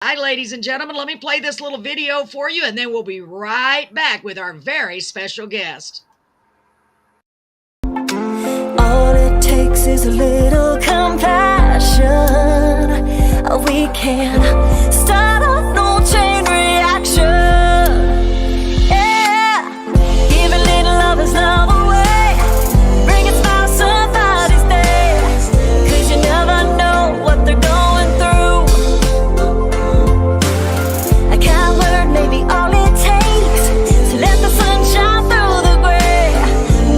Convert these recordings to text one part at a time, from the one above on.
Hi, ladies and gentlemen, let me play this little video for you, and then we'll be right back with our very special guest. All it takes is a little compassion. We can start a no chain reaction. Yeah, give a little love is love away. Bring a smile to somebody's day. 'Cause you never know what they're going through. A kind word may be all it takes to let the sun shine through the gray.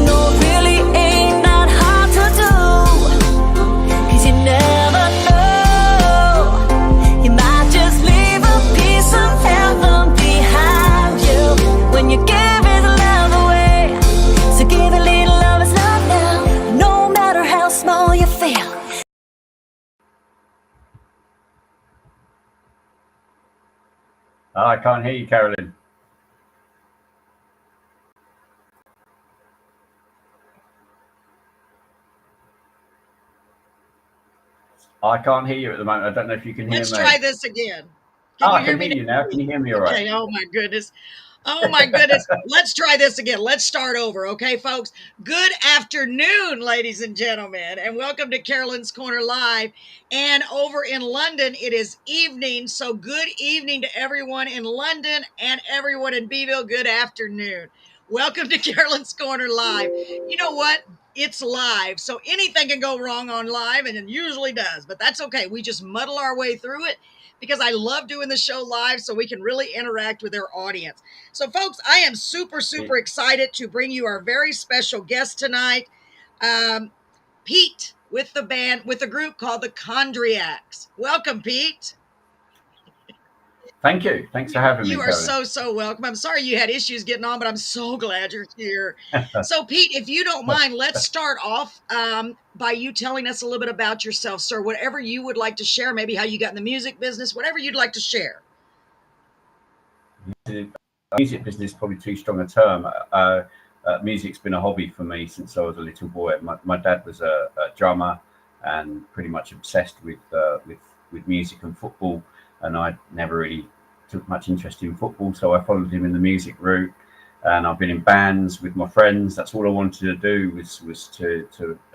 No, it really ain't that hard to do. 'Cause you never know, you might just leave a piece of heaven behind you when you give his love away. So give a little love is love now, no matter how small you feel. I can't hear you, Carolyn. I can't hear you at the moment. I don't know if you can hear me. Let's try this again. I can hear you now. Can you hear me all right? Okay, oh my goodness. Oh my goodness. Let's try this again. Let's start over, okay, folks? Good afternoon, ladies and gentlemen, and welcome to Carolyn's Corner Live. And over in London, it is evening, so good evening to everyone in London and everyone in Beeville. Good afternoon. Welcome to Carolyn's Corner Live. You know what? It's live, so anything can go wrong on live, and it usually does, but that's okay. We just muddle our way through it because I love doing the show live so we can really interact with our audience. So, folks, I am super excited to bring you our very special guest tonight, Pete, with the group called the Condriacs. Welcome, Pete. Thank you. Thanks for having me, You are Carolyn. so welcome. I'm sorry you had issues getting on, but I'm so glad you're here. So, Pete, if you don't mind, let's start off by you telling us a little bit about yourself, sir. Whatever you would like to share, maybe how you got in the music business, whatever you'd like to share. Music business is probably too strong a term. Music's been a hobby for me since I was a little boy. My dad was a drummer and pretty much obsessed with music and football, and I never really took much interest in football, so I followed him in the music route. And I've been in bands with my friends. That's all I wanted to do was to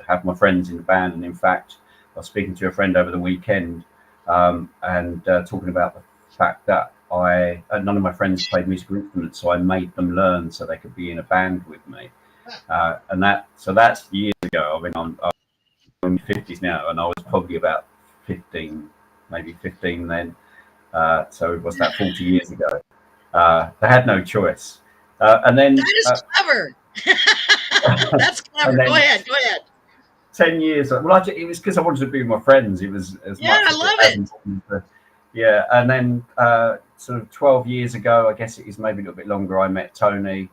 have my friends in the band. And in fact, I was speaking to a friend over the weekend and talking about the fact that none of my friends played musical instruments, so I made them learn so they could be in a band with me. And that's years ago. I mean, I'm in my 50s now, and I was probably about 15, maybe 15 then. So what's that, 40 years ago? They had no choice. And then that is clever. That's clever. Go ahead. 10 years. Well, it was because I wanted to be with my friends. It was as much. I love it. Yeah, and then sort of 12 years ago, I guess it is maybe a little bit longer, I met Tony,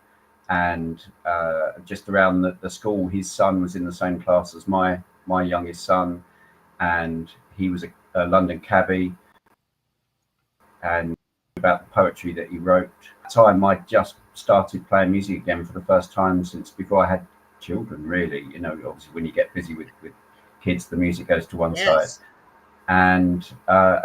and just around the school, his son was in the same class as my youngest son, and he was a London cabbie, and about the poetry that he wrote. At the time, I just started playing music again for the first time since before I had children, really. You know, obviously when you get busy with kids, the music goes to one side. And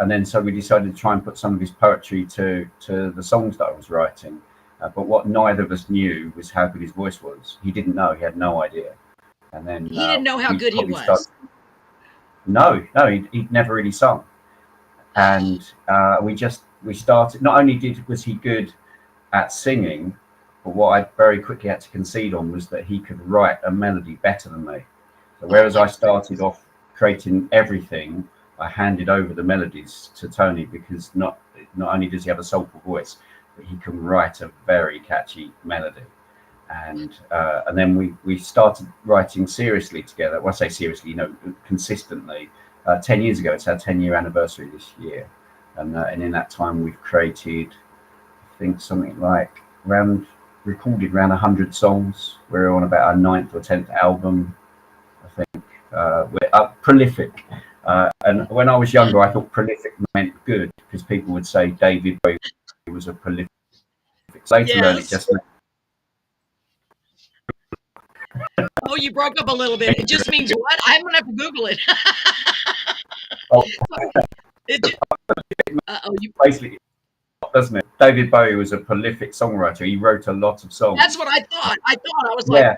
then so we decided to try and put some of his poetry to the songs that I was writing. But what neither of us knew was how good his voice was. He didn't know. He had no idea. And then he didn't know how good he was. No, he'd never really sung. And we started. Not only was he good at singing, but what I very quickly had to concede on was that he could write a melody better than me. So whereas I started off creating everything, I handed over the melodies to Tony because not only does he have a soulful voice, but he can write a very catchy melody. And then we started writing seriously together. Well, I say seriously, consistently. 10 years ago, it's our 10-year anniversary this year, and in that time we've created, I think, something like recorded around 100 songs. We're on about our 9th or 10th album, I think. We're prolific. And when I was younger, I thought prolific meant good because people would say David Bowie was a prolific. Later learned it just meant. Oh, you broke up a little bit. It just means what? I'm gonna have to Google it. Oh. Did you? Oh, you. Basically, doesn't it? David Bowie was a prolific songwriter. He wrote a lot of That's songs. what I thought. I was like, Yeah,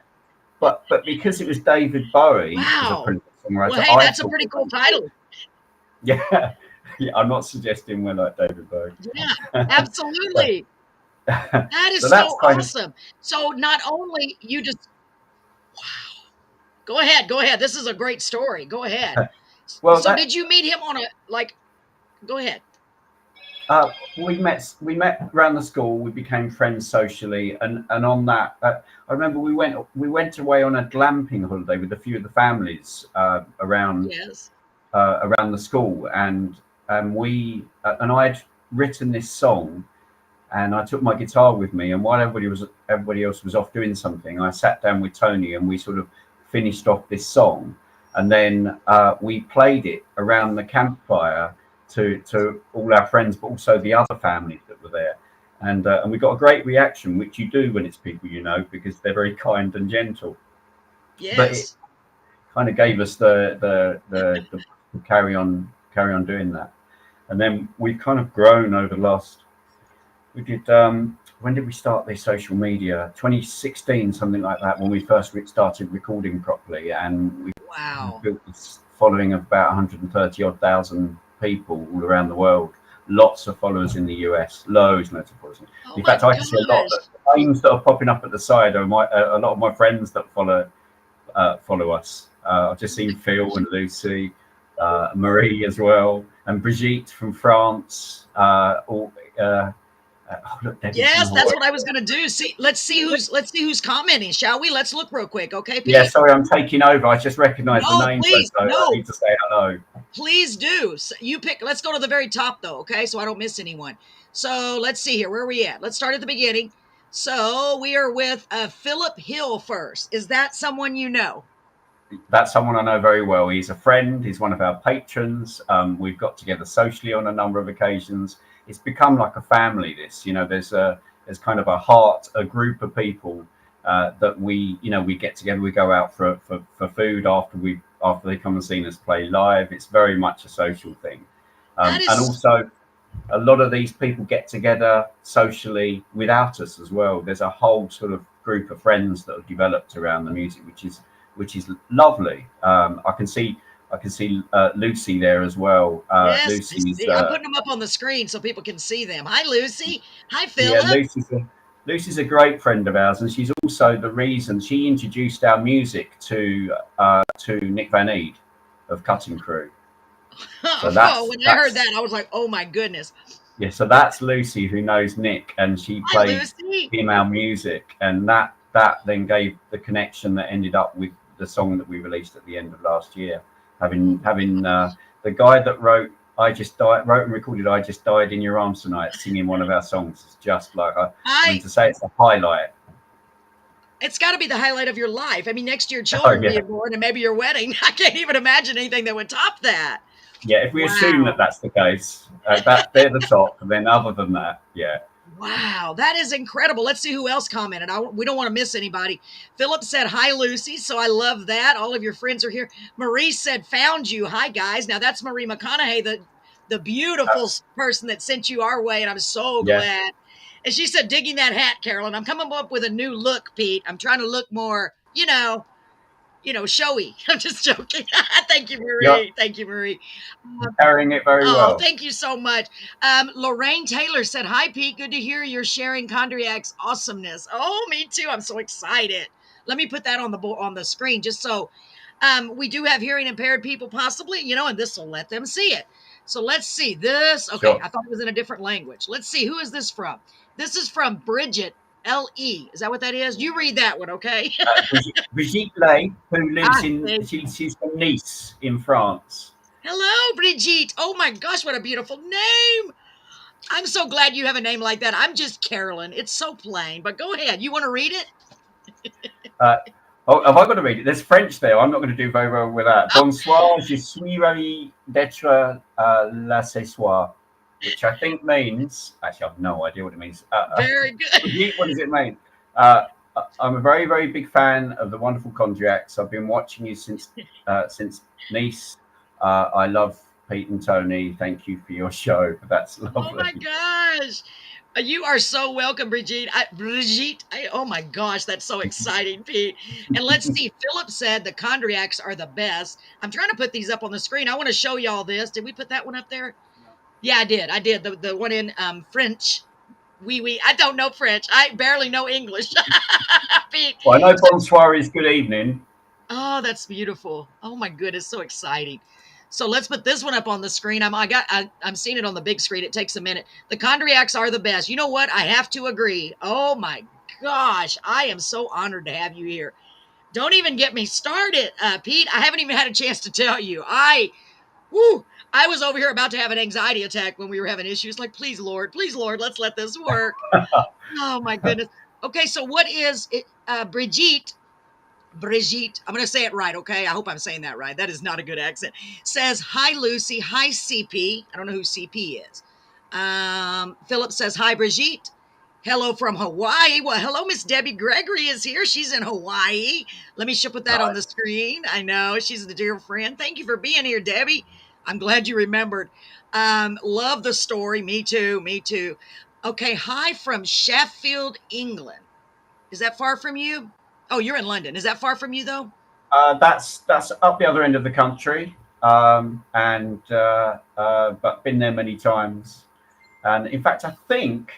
but because it was David Bowie was a wow. prolific Well, songwriter, hey, I that's a thought, pretty cool title. yeah, yeah. I'm not suggesting we're like David Bowie. Yeah, so, absolutely. That so is that's so kind of awesome. So not only you just go ahead, go ahead. This is a great story. Go ahead. well So that did you meet him on a like? Go ahead. we met around the school. We became friends socially, and on that, I remember we went away on a glamping holiday with a few of the families Yes. around the school, and we and I had written this song, and I took my guitar with me, and while everybody else was off doing something, I sat down with Tony and we sort of finished off this song, and then we played it around the campfire to all our friends, but also the other families that were there, and we got a great reaction, which you do when it's people you know, because they're very kind and gentle. But it Yes. kind of gave us the carry on doing that, and then we've kind of grown over the last. We did. When did we start the social media? 2016, something like that. When we first started recording properly, and we Wow. built this following of about 130 odd thousand people all around the world. Lots of followers in the US. Loads of followers. Oh In my fact, I can see a lot. gosh. The names that are popping up at the side are a lot of my friends that follow us. I've just Oh my seen Phil gosh. and Lucy, Marie as well, and Brigitte from France. Oh, look, Debbie from Yes, that's Hawaii. what I was gonna do. See, let's see who's commenting, shall we? Let's look real quick, okay, Yeah, Pete? sorry, I'm taking over. I just recognised the No, name, so please, I no, need to say hello. please do. You pick. Let's go to the very top though, okay? So I don't miss anyone. So let's see here. Where are we at? Let's start at the beginning. So we are with Philip Hill first. Is that someone you know? That's someone I know very well. He's a friend. He's one of our patrons. We've got together socially on a number of occasions. It's become like a family. This, there's kind of a group of people that we get together. We go out for food after they come and see us play live. It's very much a social thing, That and is also a lot of these people get together socially without us as well. There's a whole sort of group of friends that have developed around the music, which is lovely. I can see Lucy there as well. yes. I Lucy's see. I'm putting them up on the screen so people can see them. Hi, Lucy. Hi, yeah, Philip. Lucy's a great friend of ours, and she's also the reason she introduced our music to Nick Van Eed of Cutting Crew. So Oh, that's when I heard that's that, I was like, oh my goodness. yeah, so that's Lucy who knows Nick, and she Hi, played Lucy. him our music, and that then gave the connection that ended up with the song that we released at the end of last year. Having the guy that wrote and recorded "I Just Died in Your Arms Tonight" singing one of our songs is just like I mean I to say it's a highlight. It's got to be the highlight of your life. I mean, next year Oh children yeah, being born and maybe your wedding. I can't even imagine anything that would top that. yeah. If we assume that Wow. that's the case, that they're the top, and then other than that, yeah. Wow, that is incredible. Let's see who else commented. We don't want to miss anybody. Philip said, hi, Lucy. So I love that. All of your friends are here. Marie said, found you. Hi, guys. Now that's Marie McConaughey, the beautiful person that sent you our way. And I'm so Yeah, glad. And she said, digging that hat, Carolyn. I'm coming up with a new look, Pete. I'm trying to look more, showy. I'm just joking. Thank you, you're Marie. Thank you, Marie. Um, carrying it very Oh, well. thank you so much. Lorraine Taylor said, hi, Pete. Good to hear you're sharing Condriac's awesomeness. Oh, me too. I'm so excited. Let me put that on the screen just so we do have hearing impaired people possibly, and this will let them see it. So let's see this. Okay, Sure. I thought it was in a different language. Let's see. Who is this from? This is from Bridget L.E. Is that what that is? You read that one, okay? Brigitte Lay, who lives Ah, in, thank you. she's from Nice in France. Hello, Brigitte. Oh my gosh, what a beautiful name. I'm so glad you have a name like that. I'm just Carolyn. It's so plain, but go ahead. You want to read it? Uh, oh, have I got to read it? There's French there. I'm not going to do very well with that. Oh, Bonsoir, je suis ravi d'être là ce soir, which I think means, actually, I have no idea what it means. very good. Brigitte, what does it mean? Uh, I'm a very, very big fan of the wonderful Condriacs. I've been watching you since Nice. I love Pete and Tony. Thank you for your show. That's Oh my lovely. gosh. You are so welcome, Brigitte. Oh my gosh, that's so exciting, Pete. And let's see. Philip said the condriacs are the best. I'm trying to put these up on the screen. I want to show y'all this. Did we put that one up there? Yeah, I did. I did. The one in French. Oui. I don't know French. I barely know English. Pete. Well, I know bonsoir is good evening. Oh, that's beautiful. Oh my goodness, so exciting. So let's put this one up on the screen. I'm seeing it on the big screen. It takes a minute. The condriacs are the best. You know what? I have to agree. Oh my gosh, I am so honored to have you here. Don't even get me started, Pete. I haven't even had a chance to tell you. Woo, I was over here about to have an anxiety attack when we were having issues. Like, please, Lord, let's let this work. Oh my goodness. Okay, so what is it? Brigitte, I'm going to say it right, okay? I hope I'm saying that right. That is not a good accent. Says, hi, Lucy. Hi, CP. I don't know who CP is. Philip says, hi, Brigitte. Hello from Hawaii. Well, hello, Miss Debbie Gregory is here. She's in Hawaii. Let me put that on the Nice. screen. I know she's a dear friend. Thank you for being here, Debbie. I'm glad you remembered. Love the story. Me too. Me too. Okay. Hi from Sheffield, England. Is that far from you? Oh, you're in London. Is that far from you though? That's up the other end of the country, and but been there many times. And in fact, I think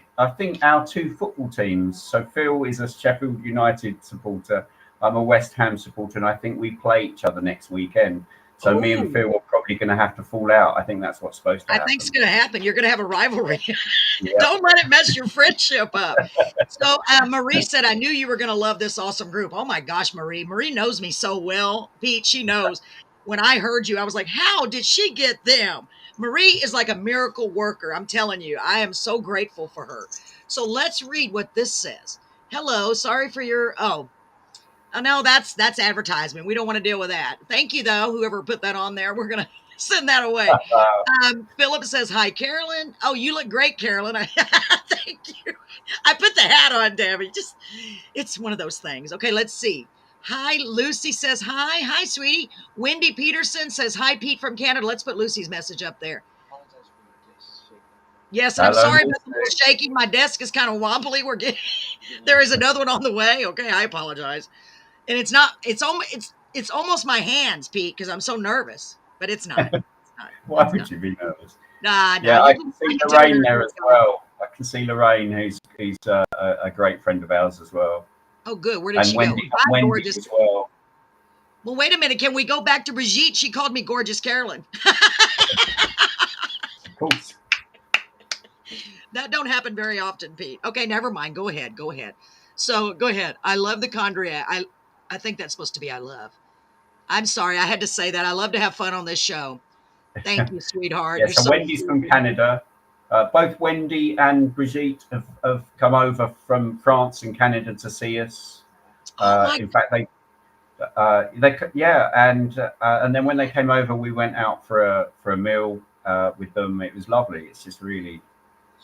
our two football teams. So Phil is a Sheffield United supporter. I'm a West Ham supporter, and I think we play each other next weekend. So me and Oh, Phil are probably going to have to fall out. I think that's what's supposed to I think it's happen. going to happen. You're going to have a rivalry. Yeah. Don't let it mess your friendship up. So Marie said, I knew you were going to love this awesome group. Oh my gosh, Marie. Marie knows me so well. Pete, she knows. When I heard you, I was like, how did she get them? Marie is like a miracle worker. I'm telling you, I am so grateful for her. So let's read what this says. Hello, sorry for your, oh no, that's advertisement. We don't want to deal with that. Thank you though, whoever put that on there. We're going to send that away. Philip says, hi, Carolyn. Oh, you look great, Carolyn. Thank you. I put the hat on, Debbie. It's one of those things. Okay, let's see. Hi, Lucy says hi. Hi, sweetie. Wendy Peterson says hi, Pete from Canada. Let's put Lucy's message up there. Yes, and I'm Hello, sorry about the little Lucy. shaking. My desk is kind of wobbly. There is another one on the way. Okay, I apologize. And it's not. It's almost my hands, Pete, because I'm so nervous. But it's not. It's not. Why It's not. would you be nervous? Nah. Yeah, I can I see can tell Lorraine you're. there as well. I can see Lorraine, who's a great friend of ours as well, Oh, good. Where did and she go? Hi, Wendy gorgeous. as well. Well, wait a minute. Can we go back to Brigitte? She called me gorgeous Carolyn. Of course. That don't happen very often, Pete. Okay, never mind. Go ahead. Go ahead. So go ahead. I love the condria. I think that's supposed to be I love. I'm sorry. I had to say that. I love to have fun on this show. Thank you, sweetheart. Yeah, You're so so Wendy's from sweet. Canada. Both Wendy and Brigitte have come over from France and Canada to see us. Oh my. In fact, yeah, and then when they came over, we went out for a meal with them. It was lovely. It's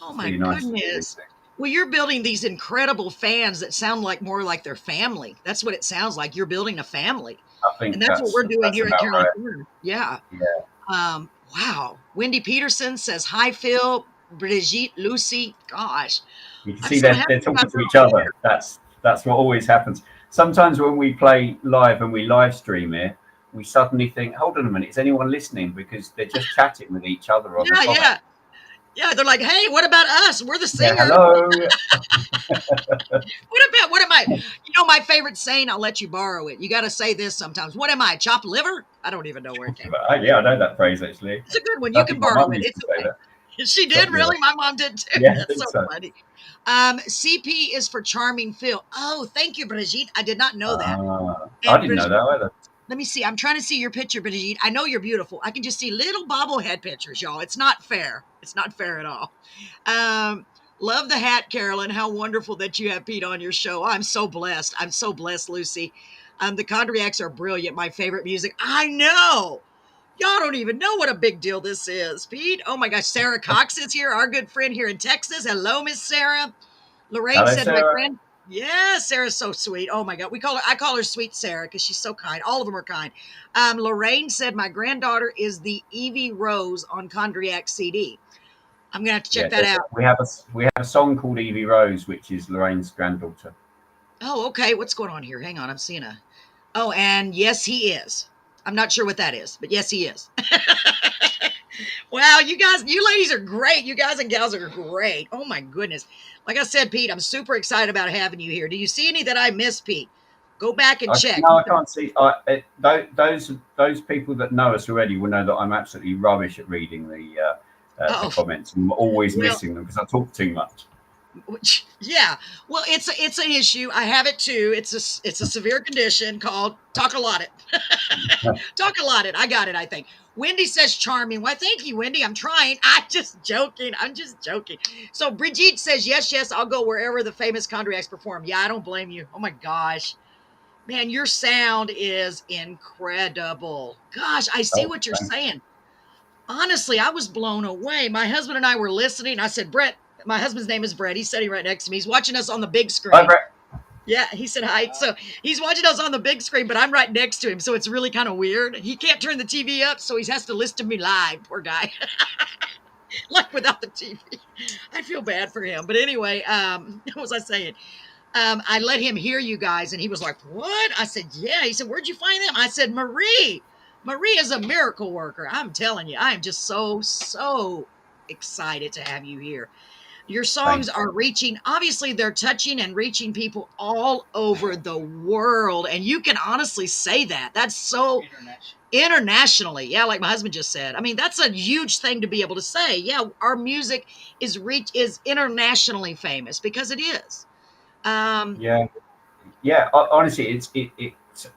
Oh just my really nice to do these goodness. things. Well, you're building these incredible fans that sound like more like their family. That's what it sounds like. You're building a family. I And think that's what we're doing that's here at about Carolyn right. Corner. Yeah. Yeah, Wow. Wendy Peterson says, hi, Phil, Brigitte, Lucy. Gosh, you can I'm see so they're happy they're you guys talking to are each all other. here. That's what always happens. Sometimes when we play live and we live stream it, we suddenly think, hold on a minute, is anyone listening? Because they're just chatting with each other on the Yeah, comment. yeah. Yeah, they're like, hey, what about us? We're the Yeah, singers. hello. What am I? You know, my favorite saying, I'll let you borrow it. You got to say this sometimes. What am I, chopped liver? I don't even know where it came from. Yeah, I know that phrase actually. It's a good one. I You can think my borrow mum it. used It's to say okay. that. She did Chopped liver. really. My mom did too. Yeah, I That's think so so. funny. CP is for charming Phil. Oh, thank you, Brigitte. I did not know that. I And didn't know Brigitte, that either. let me see. I'm trying to see your picture, Brigitte. I know you're beautiful. I can just see little bobblehead pictures, y'all. It's not fair. It's not fair at all. Um, love the hat, Carolyn. How wonderful that you have Pete on your show. I'm so blessed. I'm so blessed, Lucy. The Condriacs are brilliant. My favorite music. I know. Y'all don't even know what a big deal this is, Pete. Oh my gosh, Sarah Cox is here, our good friend here in Texas. Hello, Miss Sarah. Lorraine Hello, said, my Sarah. grand Yeah, Sarah's so sweet. Oh my God. I call her Sweet Sarah because she's so kind. All of them are kind. Lorraine said, my granddaughter is the Evie Rose on Condriac CD. I'm going to have to check Yeah, that out. we have a song called Evie Rose, which is Lorraine's granddaughter. Oh, okay. What's going on here? Hang on. I'm seeing oh, and yes, he is. I'm not sure what that is, but yes, he is. Wow, you ladies are great. You guys and gals are great. Oh my goodness. Like I said, Pete, I'm super excited about having you here. Do you see any that I missed, Pete? Go back and check. No, I can't see. Those people that know us already will know that I'm absolutely rubbish at reading the Oh, comments. I'm always well, missing them because I talk too much. yeah. Well, it's an issue. I have it too. It's a severe condition called talk-a-lot-it. Talk-a-lot-it. I got it, I think. Wendy says charming. Why, thank you, Wendy. I'm trying. I'm just joking. I'm just joking. So Brigitte says, yes, yes, I'll go wherever the famous condriacs perform. Yeah, I don't blame you. Oh my gosh. Man, your sound is incredible. Gosh, I see Oh, what you're thanks. saying. Honestly, I was blown away. My husband and I were listening. I said, Brett, my husband's name is Brett. He's sitting right next to me. He's watching us on the big Hi, screen. Brett. Yeah, he said hi. So he's watching us on the big screen, but I'm right next to him. So it's really kind of weird. He can't turn the TV up, so he has to listen to me live. Poor guy. Like without the TV. I feel bad for him. But anyway, what was I saying? I let him hear you guys, and he was like, what? I said, yeah. He said, where'd you find them? I said, Marie. Marie is a miracle worker. I'm telling you, I am just so excited to have you here. Your songs Thanks. are reaching, obviously, they're touching and reaching people all over the world. And you can honestly say that. That's so internationally. Yeah, like my husband just said. I mean, that's a huge thing to be able to say. Yeah, our music is internationally famous because it is. Um, Yeah, yeah. Honestly, it's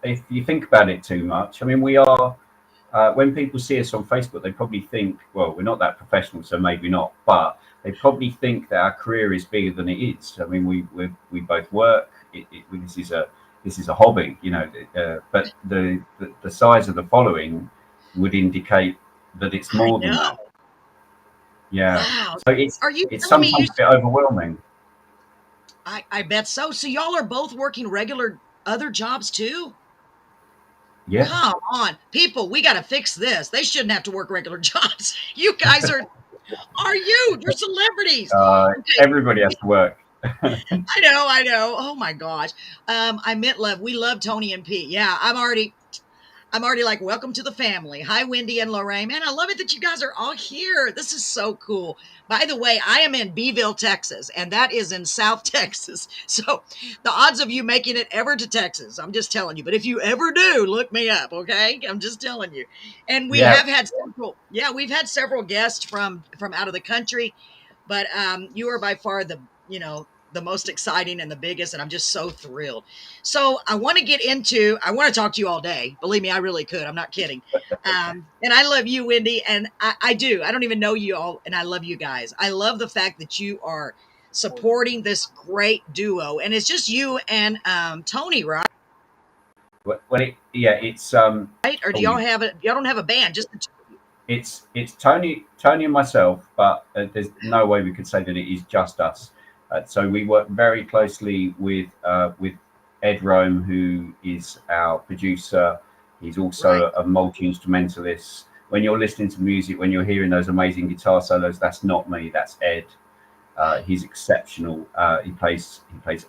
if you think about it too much. I mean, we are. When people see us on Facebook, they probably think, well, we're not that professional, so maybe not. But they probably think that our career is bigger than it is. I mean, we both work. This is a hobby, you know. But the size of the following would indicate that it's I more than know. that. Yeah. Wow. So Are you it's telling me sometimes a bit overwhelming. I bet so. So y'all are both working regular other jobs too? Yeah. Come on, people, we got to fix this. They shouldn't have to work regular jobs. You guys are you? You're celebrities. Okay, Everybody has to work. I know. Oh my gosh. I meant love. We love Tony and Pete. Yeah, I'm already like, welcome to the family. Hi, Wendy and Lorraine. Man, I love it that you guys are all here. This is so cool. By the way, I am in Beeville, Texas, and that is in South Texas. So the odds of you making it ever to Texas, I'm just telling you. But if you ever do, look me up, okay? I'm just telling you. And we Yeah. have had we've had several guests from out of the country, but you are by far the most exciting and the biggest, and I'm just so thrilled. So I want to talk to you all day. Believe me, I really could. I'm not kidding. And I love you, Wendy, and I do. I don't even know you all, and I love you guys. I love the fact that you are supporting this great duo, and it's just you and Tony, right? It's Or do oh, y'all have it? Y'all don't have a band, just the two of you. it's Tony and myself, but there's no way we could say that it is just us. So we work very closely with Ed Rome, who is our producer. He's Right. also a multi instrumentalist. When you're listening to music, when you're hearing those amazing guitar solos, that's not me. That's Ed. He's exceptional. He plays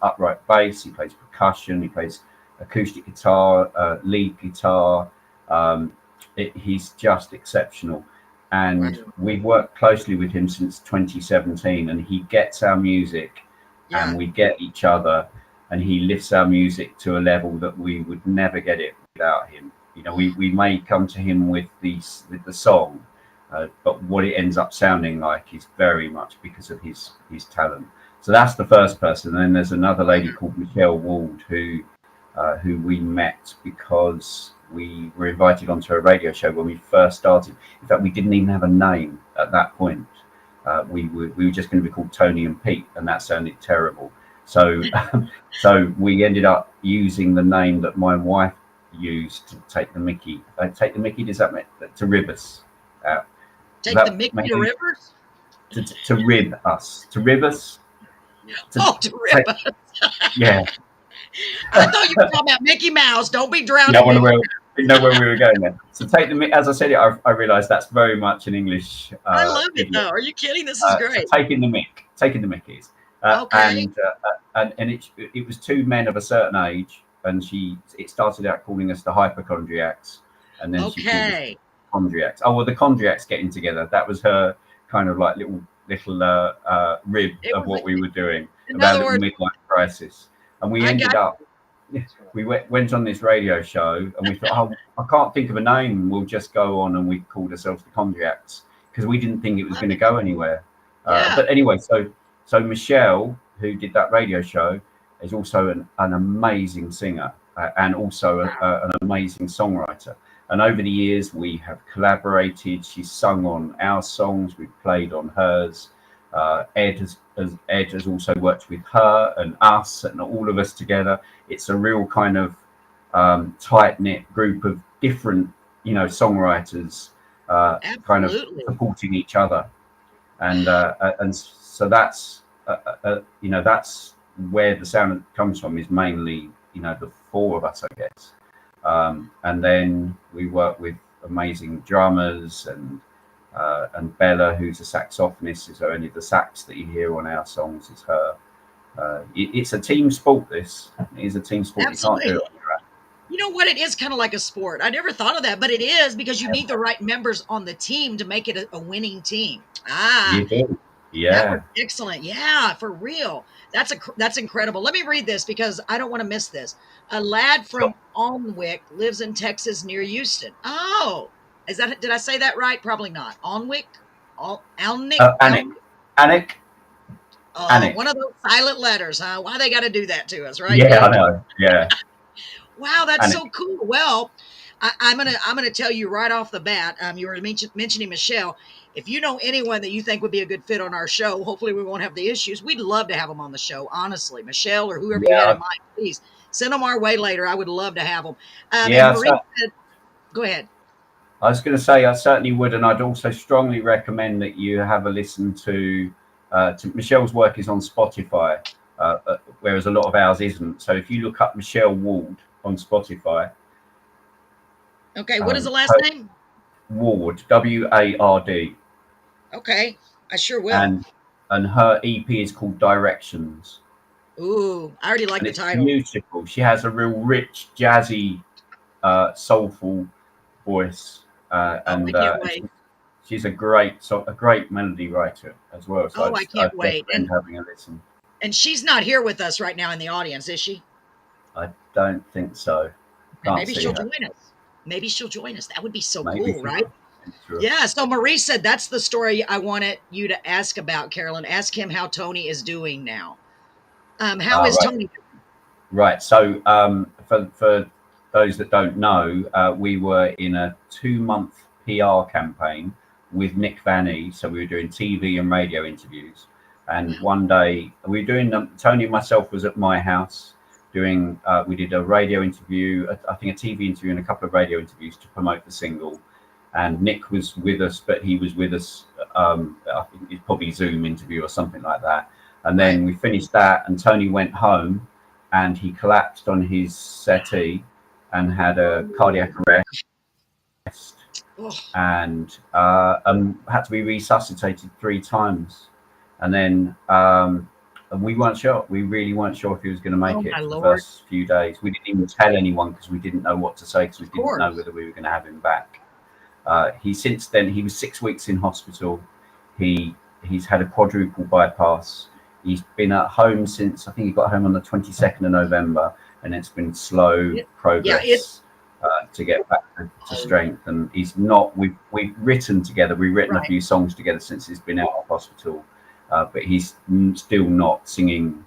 upright bass. He plays percussion. He plays acoustic guitar, lead guitar. Um, he's just exceptional, and Right. we've worked closely with him since 2017. And he gets our music, Yeah. and we get each other, and he lifts our music to a level that we would never get it without him. You know, we may come to him with the song, but what it ends up sounding like is very much because of his talent. So that's the first person. And then there's another lady called Michelle Wald who we met because we were invited onto a radio show when we first started. In fact, we didn't even have a name at that point. We were just going to be called Tony and Pete, and that sounded terrible. So so we ended up using the name that my wife used to take the Mickey. Take the Mickey. Does that mean to rib us? Does Take the that Mickey make to Rivers. to rib us? To rib us? To Oh, to take rip us. Yeah, I thought you were talking about Mickey Mouse. Don't be yeah. I drowning wonder Mickey. where, didn't know where we were going there. So take the, as I said it, I realised that's very much an English I love it idiom. though. Are you kidding? This is So great. taking the Mickeys, Okay. and it was two men of a certain age, and it started out calling us the hypochondriacs, and then she called us Okay. condriacs. Oh well, the condriacs getting together. That was her kind of like little rib It of was, what we were doing, in our other little words, midlife crisis, and we I ended got up. We went on this radio show, and we thought, oh, I can't think of a name. We'll just go on, and we called ourselves the condriacs because we didn't think it was love going to it. go anywhere. Yeah. But anyway, so Michelle, who did that radio show, is also an amazing singer and also an amazing songwriter. And over the years, we have collaborated. She's sung on our songs. We've played on hers. Ed has also worked with her and us and all of us together. It's a real kind of tight knit group of different, songwriters, kind of Absolutely. supporting each other, and so that's where the sound comes from. Is mainly the four of us, I guess, and then we work with amazing drummers and Bella, who's a saxophonist, is only the sax that you hear on our songs is her. It's a team sport. This is a team sport. You can't do Absolutely. it on your own. You know what? It is kind of like a sport. I never thought of that, but it is because you need the right members on the team to make it a winning team. Ah, You do, that was yeah. excellent. Yeah, for real. That's incredible. Let me read this because I don't want to miss this. A lad Sure. from Alnwick lives in Texas near Houston. Oh, is that did I say that right? Probably not. Alnwick? Alnwick? Anik, Anik, Oh, Anik. one of those silent letters, huh? Why they got to do that to us, right, Yeah, I Nick? know. Yeah, Wow, that's Anik. so cool. Well, I'm gonna tell you right off the bat. You were mentioning Michelle. If you know anyone that you think would be a good fit on our show, hopefully we won't have the issues. We'd love to have them on the show. Honestly, Michelle or whoever you got Yeah, in mind, please send them our way later. I would love to have them. And yeah. Marie said, "Go ahead." I was going to say I certainly would, and I'd also strongly recommend that you have a listen to Michelle's work is on Spotify, whereas a lot of ours isn't. So if you look up Michelle Ward on Spotify, Okay, what is the last her name? Ward, Ward, Okay, I sure will. and her EP is called Directions, Ooh, I already like and the it's title. beautiful. She has a real rich, jazzy, soulful voice, Oh, I can't and wait. she's a great melody writer as well. So Oh, I I'd can't wait. recommend having a listen. And she's not here with us right now in the audience, is she? I don't think so. And Can't maybe see she'll her. join us. Maybe she'll join us. That would be so Maybe cool, she right? will. I'm sure. Yeah. So Marie said that's the story I wanted you to ask about, Carolyn. Ask him how Tony is doing now. How is Right, Tony? right. So for those that don't know, we were in a 2 month PR campaign with Nick Vanny. So we were doing TV and radio interviews. And one day we were doing them. Tony and myself was at my house doing. We did a radio interview, I think a TV interview, and a couple of radio interviews to promote the single. And Nick was with us, but he was with us. I think it's probably Zoom interview or something like that. And Right. then we finished that, and Tony went home, and he collapsed on his settee, and had a cardiac arrest, Oh, and had to be resuscitated 3 times. And then and we weren't sure. We really weren't sure if he was going to oh make it my for the Lord. first few days. We didn't even tell anyone because we didn't know what to say because we Of didn't know course. whether we were going to have him back. He was 6 weeks in hospital. He's had a quadruple bypass. He's been at home since I think he got home on the 22nd of November, and it's been slow Yeah, it's progress to get back to strength. And he's not. We've written together. We've written a right. few songs together since he's been out of hospital, but he's still not singing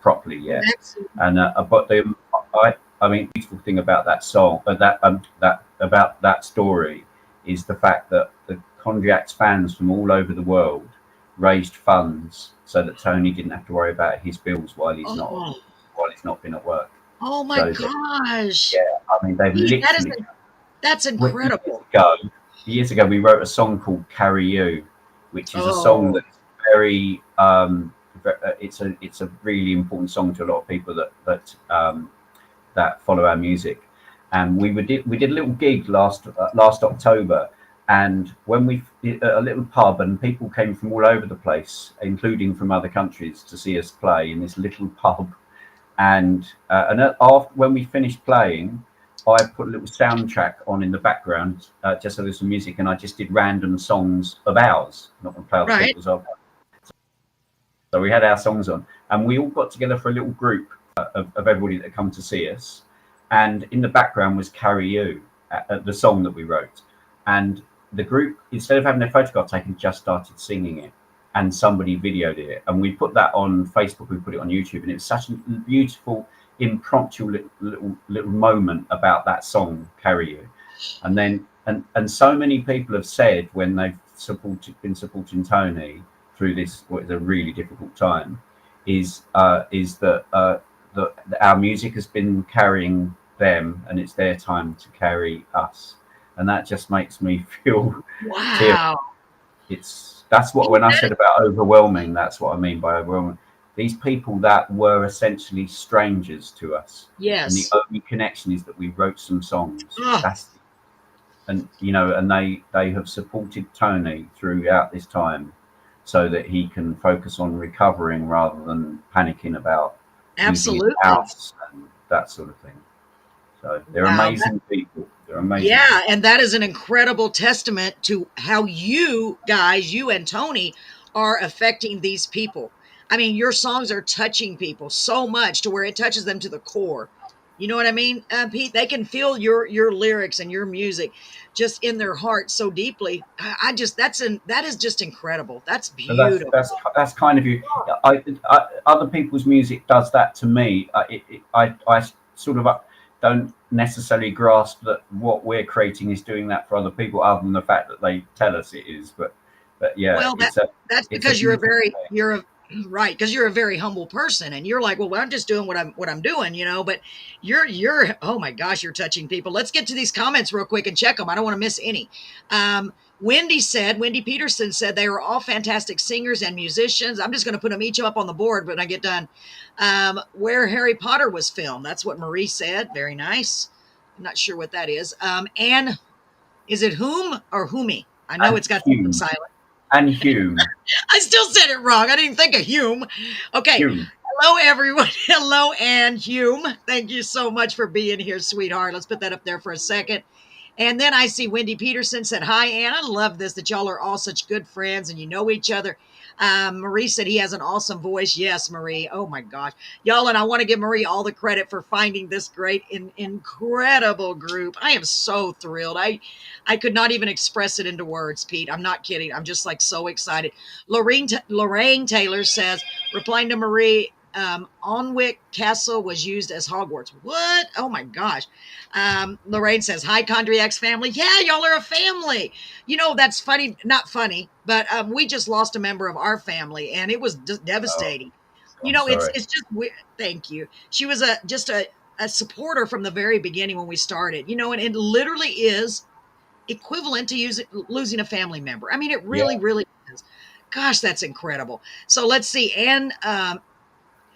properly yet. That's But I mean, the beautiful thing about that song, about that story, is the fact that the Condriacs fans from all over the world raised funds so that Tony didn't have to worry about his bills oh, while he's not been at work. oh my So that, gosh. yeah, I mean, they've That is literally that's incredible. years ago we wrote a song called "Carry You," which is a song Oh, that's very it's a really important song to a lot of people that follow our music. And we did a little gig last October, and when we at a little pub, and people came from all over the place, including from other countries, to see us play in this little pub. And after, when we finished playing, I put a little soundtrack on in the background, just so there's some music, and I just did random songs of ours, not going to play other Right. people's. So we had our songs on, and we all got together for a little group of everybody that come to see us. And in the background was "Carry You," the song that we wrote. And the group, instead of having their photograph taken, just started singing it, and somebody videoed it, and we put that on Facebook. We put it on YouTube, and it was such a beautiful, impromptu little moment about that song, "Carry You." And then and so many people have said when they've been supporting Tony through this, what is a really difficult time, is that our music has been carrying them, and it's their time to carry us, and that just makes me feel tearful. Wow. That's what, when I said about overwhelming, that's what I mean by overwhelming. These people that were essentially strangers to us, and the Yes. only connection is that we wrote some songs. Ugh, And and they have supported Tony throughout this time, so that he can focus on recovering rather than panicking about losing his absolutely. house and that sort of thing. So they're Wow. amazing people. They're amazing Yeah, people. and that is an incredible testament to how you guys, you and Tony, are affecting these people. I mean, your songs are touching people so much to where it touches them to the core. You know what I mean, Pete? They can feel your lyrics and your music just in their heart so deeply. I just that is just incredible. That's So that's beautiful. that's kind of you. Other people's music does that to me. I sort of don't necessarily grasp that what we're creating is doing that for other people, other than the fact that they tell us it is. But yeah, Well, that's it's a because you're a beautiful very thing. you're a right, because you're a very humble person and you're like, well, I'm just doing what I'm doing, but you're oh my gosh, you're touching people. Let's get to these comments real quick and check them. I don't want to miss any. Wendy Peterson said they were all fantastic singers and musicians. I'm just going to put them each up on the board when I get done. Where Harry Potter was filmed. That's what Marie said. Very nice. I'm not sure what that is. And is it whom or whomie? I know And it's got something Hume, silent. and Hume, I still said it wrong. I didn't think of Hume. Okay. Hume. Hello, everyone. Hello, Ann Hume. Thank you so much for being here, sweetheart. Let's put that up there for a second. And then I see Wendy Peterson said, hi, Ann. I love this that y'all are all such good friends and you know each other. Marie said he has an awesome voice. Yes, Marie. Oh my gosh. Y'all, and I want to give Marie all the credit for finding this great, incredible group. I am so thrilled. I could not even express it into words, Pete. I'm not kidding. I'm just like so excited. Lorraine Taylor says, replying to Marie, Onwick Castle was used as Hogwarts. What? Oh my gosh. Lorraine says, hi, condriacs family. Yeah, y'all are a family. That's funny. Not funny, but we just lost a member of our family, and it was just Oh, devastating. I'm sorry. It's just weird. Thank you. She was a supporter from the very beginning when we started, and it literally is equivalent to losing a family member. I mean, it Yeah. really, really is. Gosh, that's incredible. So let's see. Anne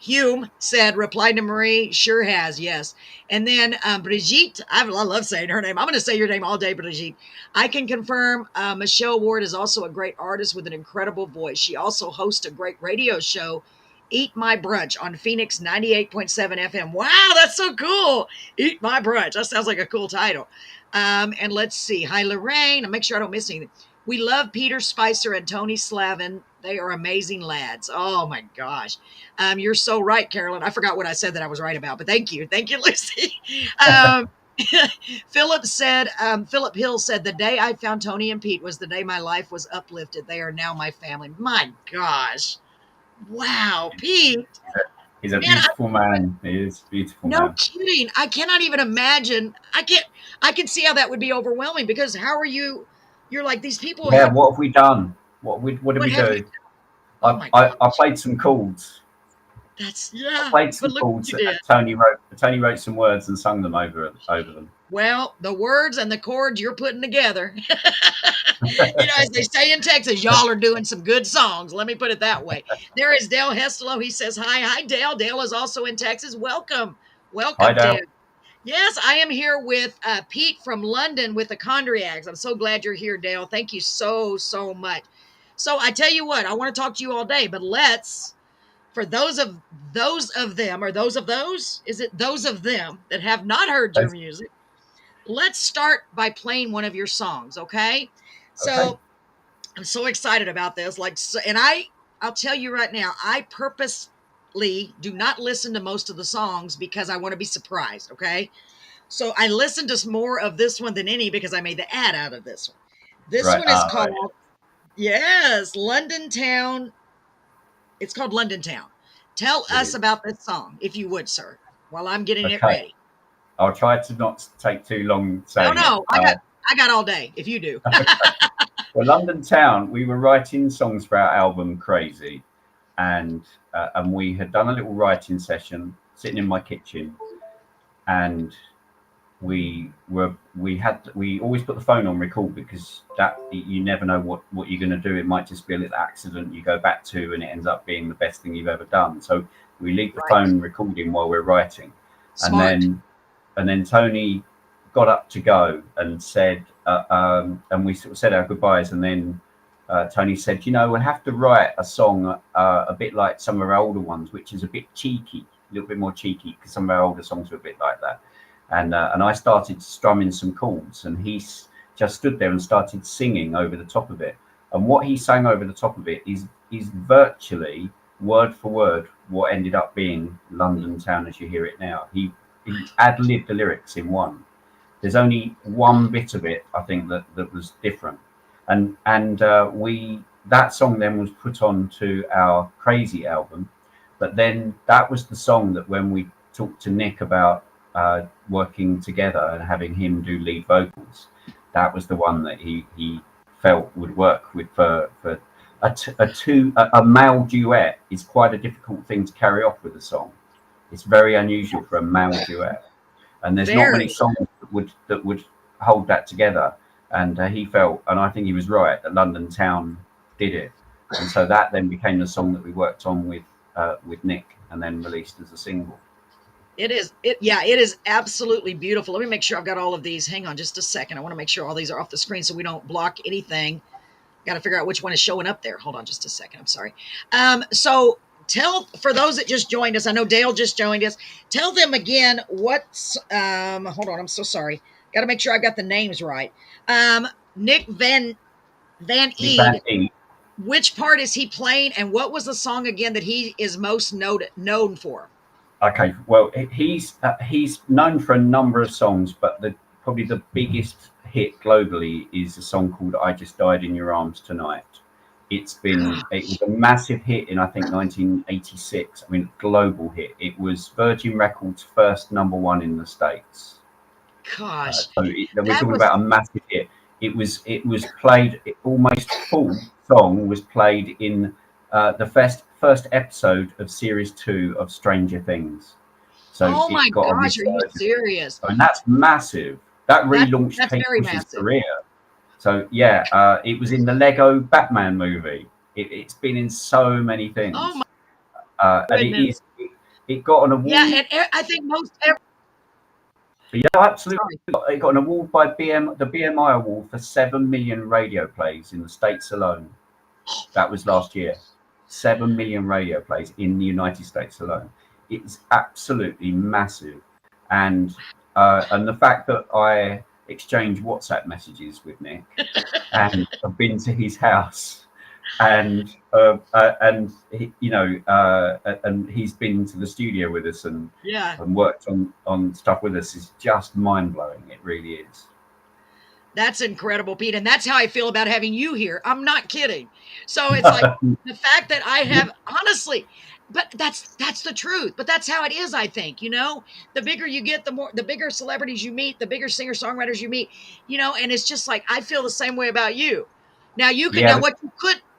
Hume said, replied to Marie, sure has, yes. And then Brigitte, I love saying her name. I'm going to say your name all day, Brigitte. I can confirm Michelle Ward is also a great artist with an incredible voice. She also hosts a great radio show, Eat My Brunch, on Phoenix 98.7 FM. Wow, that's so cool. Eat My Brunch. That sounds like a cool title. And let's see. Hi, Lorraine. I'll make sure I don't miss anything. We love Peter Spicer and Tony Slavin. They are amazing lads. Oh my gosh. You're so right, Carolyn. I forgot what I said that I was right about, but thank you. Thank you, Lucy. Um, Philip Hill said, the day I found Tony and Pete was the day my life was uplifted. They are now my family. My gosh. Wow, Pete. He's a Man, beautiful man. He is a beautiful no man. kidding. I cannot even imagine. I can see how that would be overwhelming because how are you? You're like, these people Yeah. have, What have we done? What did what we have you? do? Oh my God. I played some chords. I Yeah, played but some look what chords. you did. Tony wrote some words and sung them over them. Well, the words and the chords you're putting together. As they say in Texas, y'all are doing some good songs. Let me put it that way. There is Dale Hestelow. He says, hi. Hi, Dale. Dale is also in Texas. Welcome. Hi, Welcome, Dale. Dale. Yes, I am here with Pete from London with the Condriacs. I'm so glad you're here, Dale. Thank you so, so much. So I tell you what, I want to talk to you all day, but let's, for those of them, or those of those, is it those of them that have not heard your That's music? Let's start by playing one of your songs, okay? okay. So I'm so excited about this. And I'll tell you right now, I purposely do not listen to most of the songs because I want to be surprised, okay? So I listened to more of this one than any because I made the ad out of this one. This Right. one is Right. called, yes, London Town. It's called London Town. Tell It us is. about this song, if you would, sir, while I'm getting it Okay. ready. I'll try to not take too long Oh saying it. no, I got all day if you do. Well, London Town, we were writing songs for our album Crazy, and we had done a little writing session sitting in my kitchen, and we always put the phone on record because that you never know what you're going to do. It might just be a little accident you go back to, and it ends up being the best thing you've ever done. So we leave the Right. phone recording while we're writing, and Smart. then Tony got up to go and said, and we sort of said our goodbyes, and then Tony said, we'll have to write a song a bit like some of our older ones, which is a bit cheeky, a little bit more cheeky, because some of our older songs were a bit like that. And I started strumming some chords, and just stood there and started singing over the top of it. And what he sang over the top of it is virtually word for word what ended up being London Town as you hear it now. He ad-libbed the lyrics in one. There's only one bit of it, I think, that was different, and we that song then was put on to our Crazy album, but then that was the song that when we talked to Nick about working together and having him do lead vocals, that was the one that he felt would work with for a male duet is quite a difficult thing to carry off with a song. It's very unusual for a male duet, and there's not many Very. songs that would hold that together. And he felt, and I think he was right, that London Town did it, and so that then became the song that we worked on with Nick, and then released as a single. It is absolutely beautiful. Let me make sure I've got all of these. Hang on just a second. I want to make sure all these are off the screen so we don't block anything. Got to figure out which one is showing up there. Hold on just a second. I'm sorry. So tell, for those that just joined us, I know Dale just joined us. Tell them again what's hold on, I'm so sorry. Got to make sure I've got the names right. Nick Van Nick Van Eed, E. which part is he playing, and what was the song again that he is most known for? Okay, well, he's known for a number of songs, but probably the biggest hit globally is a song called "I Just Died in Your Arms Tonight." It was a massive hit in, I think, 1986. I mean, global hit. It was Virgin Records' first #1 in the States. Gosh, We're that talking was about a massive hit. It was played, almost full song was played in the first episode of series 2 of Stranger Things. So oh it my got a gosh, are you resurgence, serious? and that's massive. That really launched That's Kate very Bush's massive. career. So yeah, it was in the Lego Batman movie. It's been in so many Oh things, my and goodness. it got an Yeah, award. and I think Yeah, absolutely. sorry. It got an award by the BMI Award for 7 million radio plays in the States alone. That was last year. 7 million radio plays in the United States alone. It's absolutely massive, and the fact that I exchange WhatsApp messages with Nick, and I've been to his house, and and he's been to the studio with us Yeah, and worked on stuff with us is just mind blowing. It really is. that's incredible, Pete. And that's how I feel about having you here. I'm not kidding. So it's like the fact that I have honestly, but that's the truth. But that's how it is, I think. The bigger you get, the bigger celebrities you meet, the bigger singer-songwriters you meet, and it's just like I feel the same way about you. Now you could Yeah, now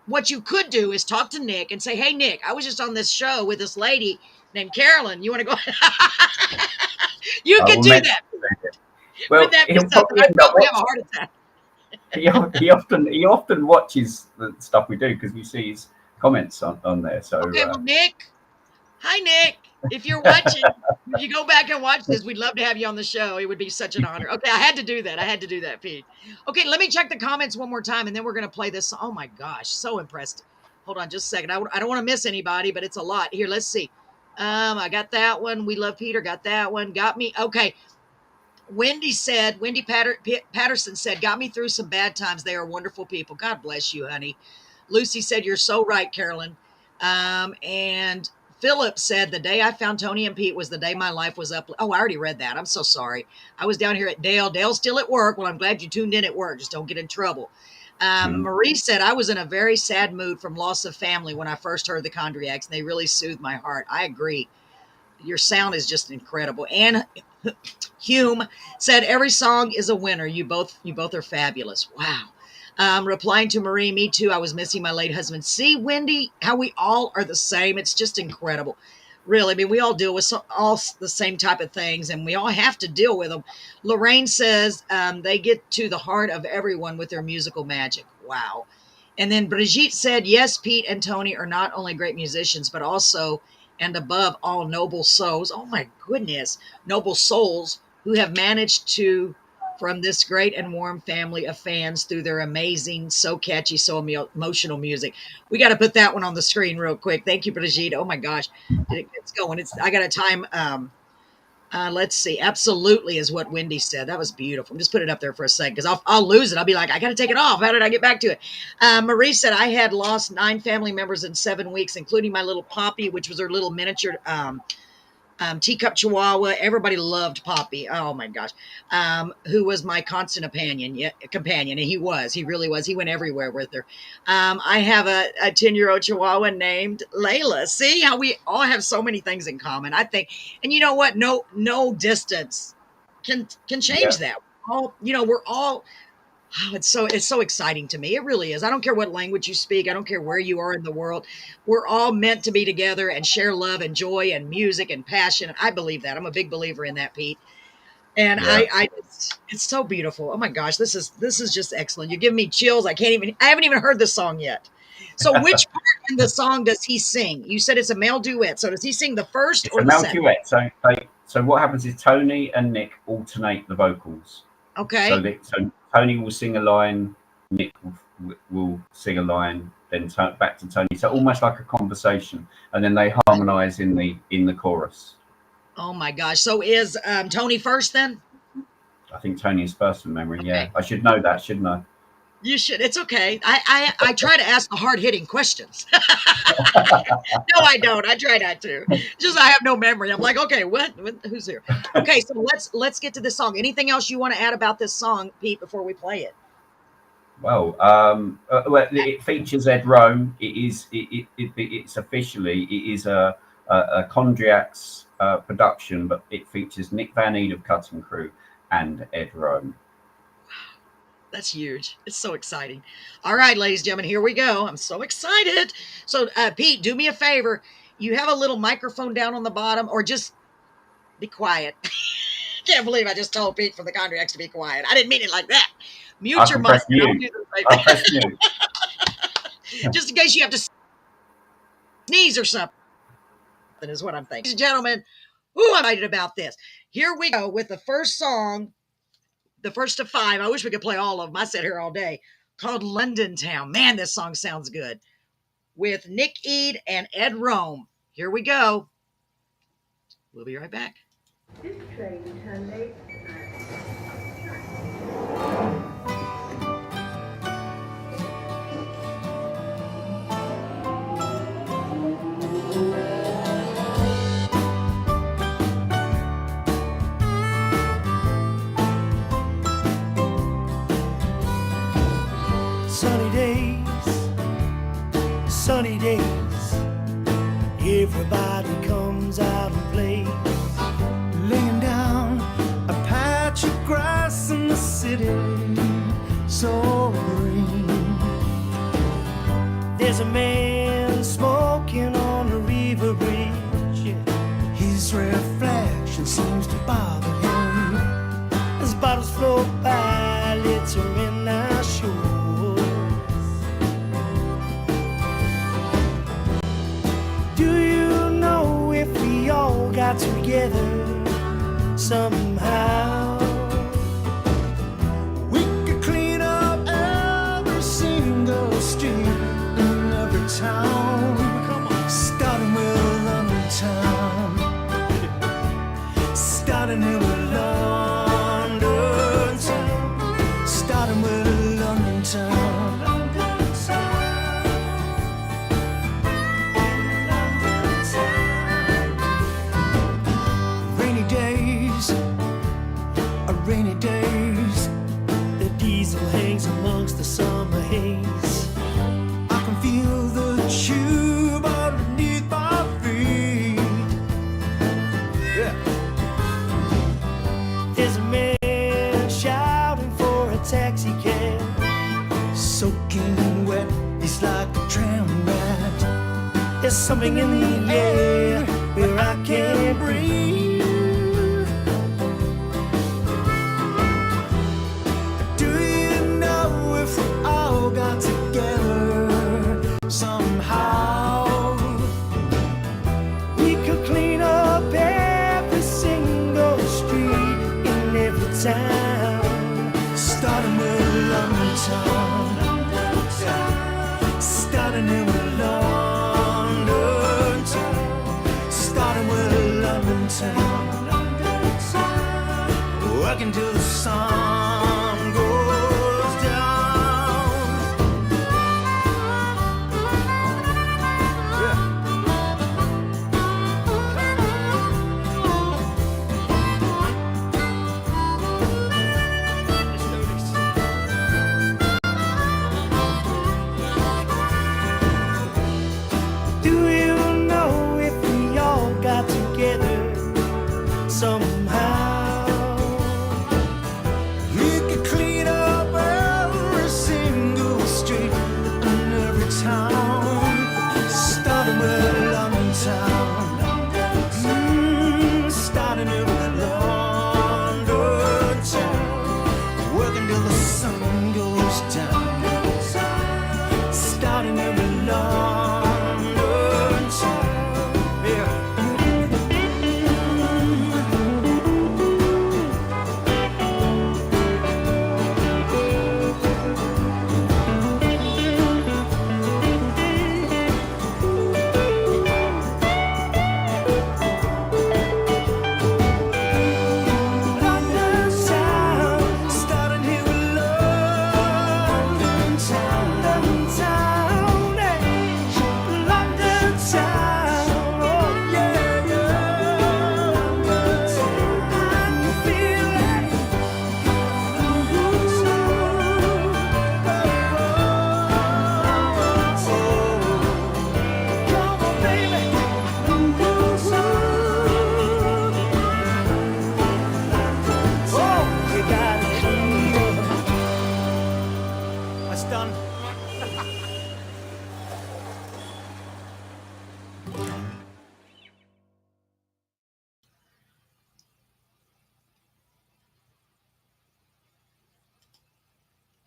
what you could do is talk to Nick and say, "Hey Nick, I was just on this show with this lady named Carolyn. You want to go?" You I could will do mention that. it. Wouldn't Well, that be he'll something? probably I'd end up probably have a watching. heart attack. he often watches the stuff we do because we see his comments on there. So Okay, well, Nick. Hi, Nick. If you're watching, if you go back and watch this, we'd love to have you on the show. It would be such an honor. Okay, I had to do that. I had to do that, Pete. Okay, let me check the comments one more time, and then we're going to play this. Oh, my gosh. So impressed. Hold on just a second. I don't want to miss anybody, but it's a lot. Here, let's see. I got that one. We love Peter. Got that one. Got me. Okay. Wendy Patterson said, got me through some bad times. They are wonderful people. God bless you, honey. Lucy said, you're so right, Carolyn. And Philip said, the day I found Tony and Pete was the day my life was up. Oh, I already read that. I'm so sorry. I was down here at Dale. Dale's still at work. Well, I'm glad you tuned in at work. Just don't get in trouble. Marie said, I was in a very sad mood from loss of family when I first heard the Condriacs, and they really soothed my heart. I agree. Your sound is just incredible. And Hume said, every song is a winner. You both are fabulous. Wow. Replying to Marie, me too. I was missing my late husband. See, Wendy, how we all are the same. It's just incredible. Really, I mean, we all deal with all the same type of things, and we all have to deal with them. Lorraine says they get to the heart of everyone with their musical magic. Wow. And then Brigitte said, yes, Pete and Tony are not only great musicians, but also and above all noble souls. Oh my goodness, noble souls who have managed to from this great and warm family of fans through their amazing, so catchy, so emotional music. We got to put that one on the screen real quick. Thank you, Brigitte. Oh my gosh, it's going. I got a time. Let's see. Absolutely is what Wendy said. That was beautiful. Just put it up there for a second because I'll lose it. I'll be like, I got to take it off. How did I get back to it? Marie said, I had lost 9 family members in 7 weeks, including my little Poppy, which was her little miniature teacup chihuahua. Everybody loved Poppy. Oh my gosh. Who was my constant companion. And he really was. He went everywhere with her. I have a 10-year-old chihuahua named Layla. See how we all have so many things in common, I think. And you know what? No distance can change that. We're all, it's so exciting to me. It really is. I don't care what language you speak. I don't care where you are in the world. We're all meant to be together and share love and joy and music and passion. I believe that. I'm a big believer in that, Pete. And it's so beautiful. Oh my gosh, this is just excellent. You give me chills. I haven't even heard the song yet. So which part in the song does he sing? You said it's a male duet. So does he sing the first or the second? It's a male duet. So what happens is Tony and Nick alternate the vocals. Okay. So Tony will sing a line, Nick will sing a line, then back to Tony. So almost like a conversation, and then they harmonize in the chorus. Oh my gosh! So is Tony first then? I think Tony is first from memory. Okay. Yeah, I should know that, shouldn't I? You should. It's okay. I try to ask the hard-hitting questions. No, I don't. I try not to. Just I have no memory. I'm like, okay, what? Who's here? Okay, so let's get to this song. Anything else you want to add about this song, Pete, before we play it? Well, it features Ed Rome. It's officially a Condriacs production, but it features Nick Van Eed of Cutting Crew and Ed Rome. That's huge. It's so exciting. All right, ladies and gentlemen, here we go. I'm so excited. So, Pete, do me a favor. You have a little microphone down on the bottom, or just be quiet. Can't believe I just told Pete from the Condriacs to be quiet. I didn't mean it like that. Mute your mic. I'll press mute. Just in case you have to sneeze or something, is what I'm thinking. Ladies and gentlemen, I'm excited about this. Here we go with the first song. The first of 5. I wish we could play all of them. I sat here all day. Called London Town. Man, this song sounds good. With Nick Eade and Ed Rome. Here we go. We'll be right back. This train terminates sunny days, everybody comes out and plays, laying down a patch of grass in the city, so green. There's a man smoking on the river bridge, yeah. His reflection seems to bother him as bottles float by, litter in our shore. got together somehow. We could clean up every single street in every town. Starting with London town. Starting here with London town. Starting with London town. Rainy days, the diesel hangs amongst the summer haze. I can feel the tube underneath my feet. Yeah. There's a man shouting for a taxi cab, soaking wet, he's like a drowned rat. There's something in the air where I can't breathe. Got together somehow. We could clean up every single street in every town. Starting with London town. Starting here with London town. Starting with London town. Working till the sun goes down. Somehow we could clean up every single street in every town. Starting with London town. Starting with London town. Working till the sun goes down. Starting with London town. Yeah.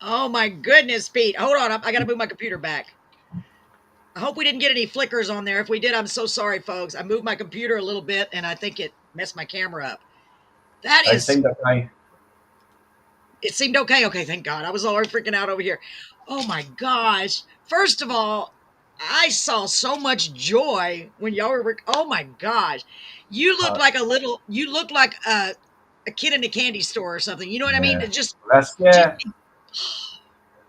Oh my goodness, Pete. Hold on. I got to move my computer back. I hope we didn't get any flickers on there. If we did, I'm so sorry, folks. I moved my computer a little bit and I think it messed my camera up. That They is, seemed okay. it seemed okay. Okay, thank God. I was already freaking out over here. Oh my gosh. First of all, I saw so much joy when y'all were, oh my gosh. You look Uh, like you look like a kid in a candy store or something. You know what I mean? yeah, It that's just yeah.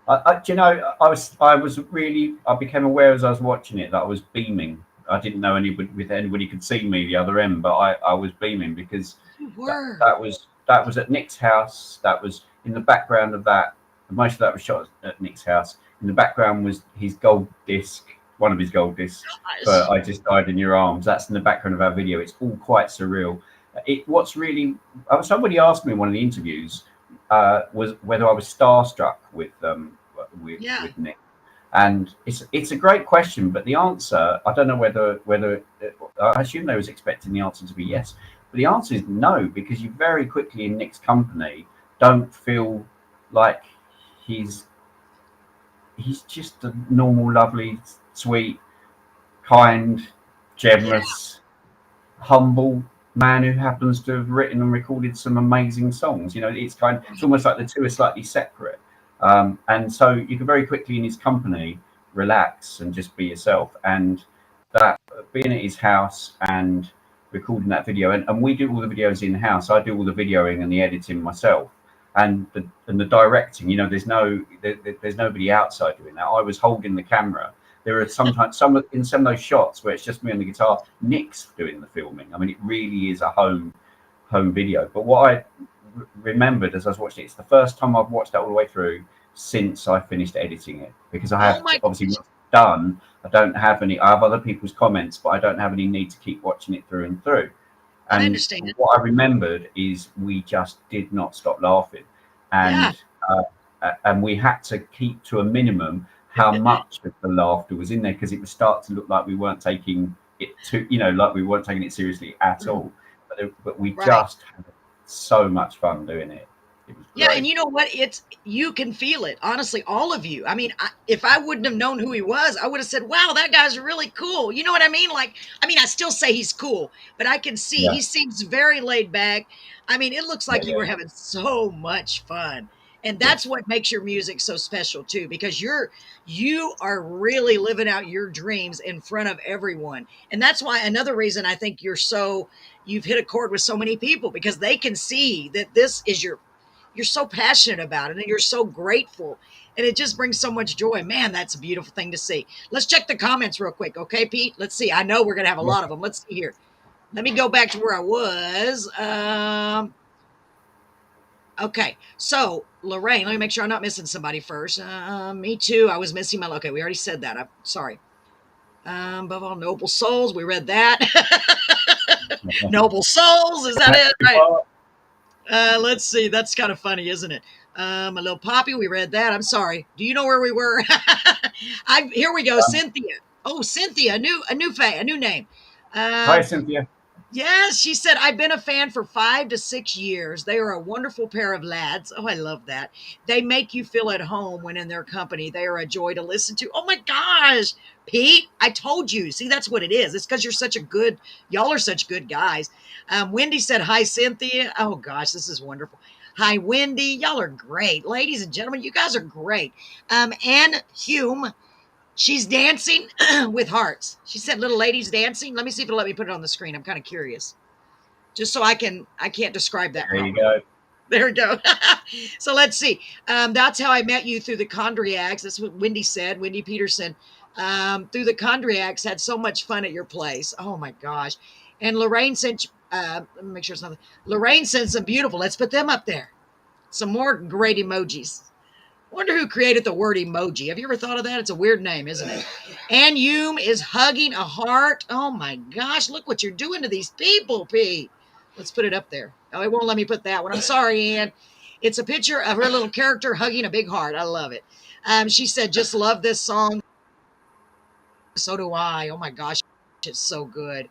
Do you know, I was really, I became aware as I was watching it that I was beaming. I didn't know anybody could see me the other end, but I was beaming because you that, were. that was at Nick's house. That was in the background of that. Most of that was shot at Nick's house. In the background was his gold disc, one of his gold discs for Gosh. "I Just Died in Your Arms." That's in the background of our video. It's all quite surreal. What's really, somebody asked me in one of the interviews was whether I was starstruck Yeah. with Nick, and it's a great question, but the answer, I don't know whether I assume they was expecting the answer to be yes, but the answer is no, because you very quickly in Nick's company don't feel like he's just a normal, lovely, sweet, kind, Yeah. generous, humble man who happens to have written and recorded some amazing songs. You know, it's almost like the two are slightly separate. And so you can very quickly in his company relax and just be yourself. And that being at his house and recording that video, and we do all the videos in house. I do all the videoing and the editing myself, and the directing. You know, there's nobody outside doing that. I was holding the camera. There are sometimes some of those shots where it's just me on the guitar. Nick's doing the filming. I mean, it really is a home video. But what I remembered as I was watching it, it's the first time I've watched that all the way through since I finished editing it, because I Oh have my obviously gosh. done. I don't have any. I have other people's comments, but I don't have any need to keep watching it through and through. I And understand. what I remembered is we just did not stop laughing, Yeah. and we had to keep to a minimum how much of the laughter was in there, because it would start to look like we weren't taking it too, like we weren't taking it seriously at all. But we Right. just had so much fun doing it. It was Yeah, and great. you know what? You can feel it, honestly, all of you. I mean, if I wouldn't have known who he was, I would have said, "Wow, that guy's really cool." You know what I mean? Like, I mean, I still say he's cool, but I can see Yeah, he seems very laid back. I mean, it looks yeah, like you yeah, were having so much fun. And that's yes, what makes your music so special too, because you are really living out your dreams in front of everyone. And that's why another reason I think you've hit a chord with so many people, because they can see that this is you're so passionate about it and you're so grateful, and it just brings so much joy. Man, that's a beautiful thing to see. Let's check the comments real quick, okay, Pete? Let's see. I know we're gonna have a yes. lot of them. Let's see here. Let me go back to where I was. Okay, so Lorraine, let me make sure I'm not missing somebody first. Me too, I was missing my, okay, we already said that, I'm sorry. Above all, noble souls, we read that. Noble souls, is that it? Right. Let's see. That's kind of funny, isn't it? A little Poppy. We read that. I'm sorry. Do you know where we were? Here we go. Cynthia. Oh, Cynthia. A new name. Hi, Um, Cynthia. Yes, she said, I've been a fan for 5 to 6 years. They are a wonderful pair of lads. Oh, I love that. They make you feel at home when in their company. They are a joy to listen to. Oh my gosh, Pete, I told you. See, that's what it is. It's because y'all are such good guys. Wendy said, hi, Cynthia. Oh gosh, this is wonderful. Hi, Wendy. Y'all are great. Ladies and gentlemen, you guys are great. Anne Hume, she's dancing with hearts. She said, little ladies dancing. Let me see if it'll let me put it on the screen. I'm kind of curious. Just so I can't describe that There you properly. go. There we go. So let's see. That's how I met you, through the condriacs. That's what Wendy said. Wendy Peterson. Through the condriacs, had so much fun at your place. Oh my gosh. And Lorraine sent, let me make sure it's not, Lorraine sent some beautiful, let's put them up there. Some more great emojis. Wonder who created the word emoji. Have you ever thought of that? It's a weird name, isn't it? Ann Hume is hugging a heart. Oh my gosh, look what you're doing to these people, Pete. Let's put it up there. Oh, it won't let me put that one. I'm sorry, Ann. It's a picture of her little character hugging a big heart. I love it. She said, just love this song. So do I. Oh my gosh, it's so good.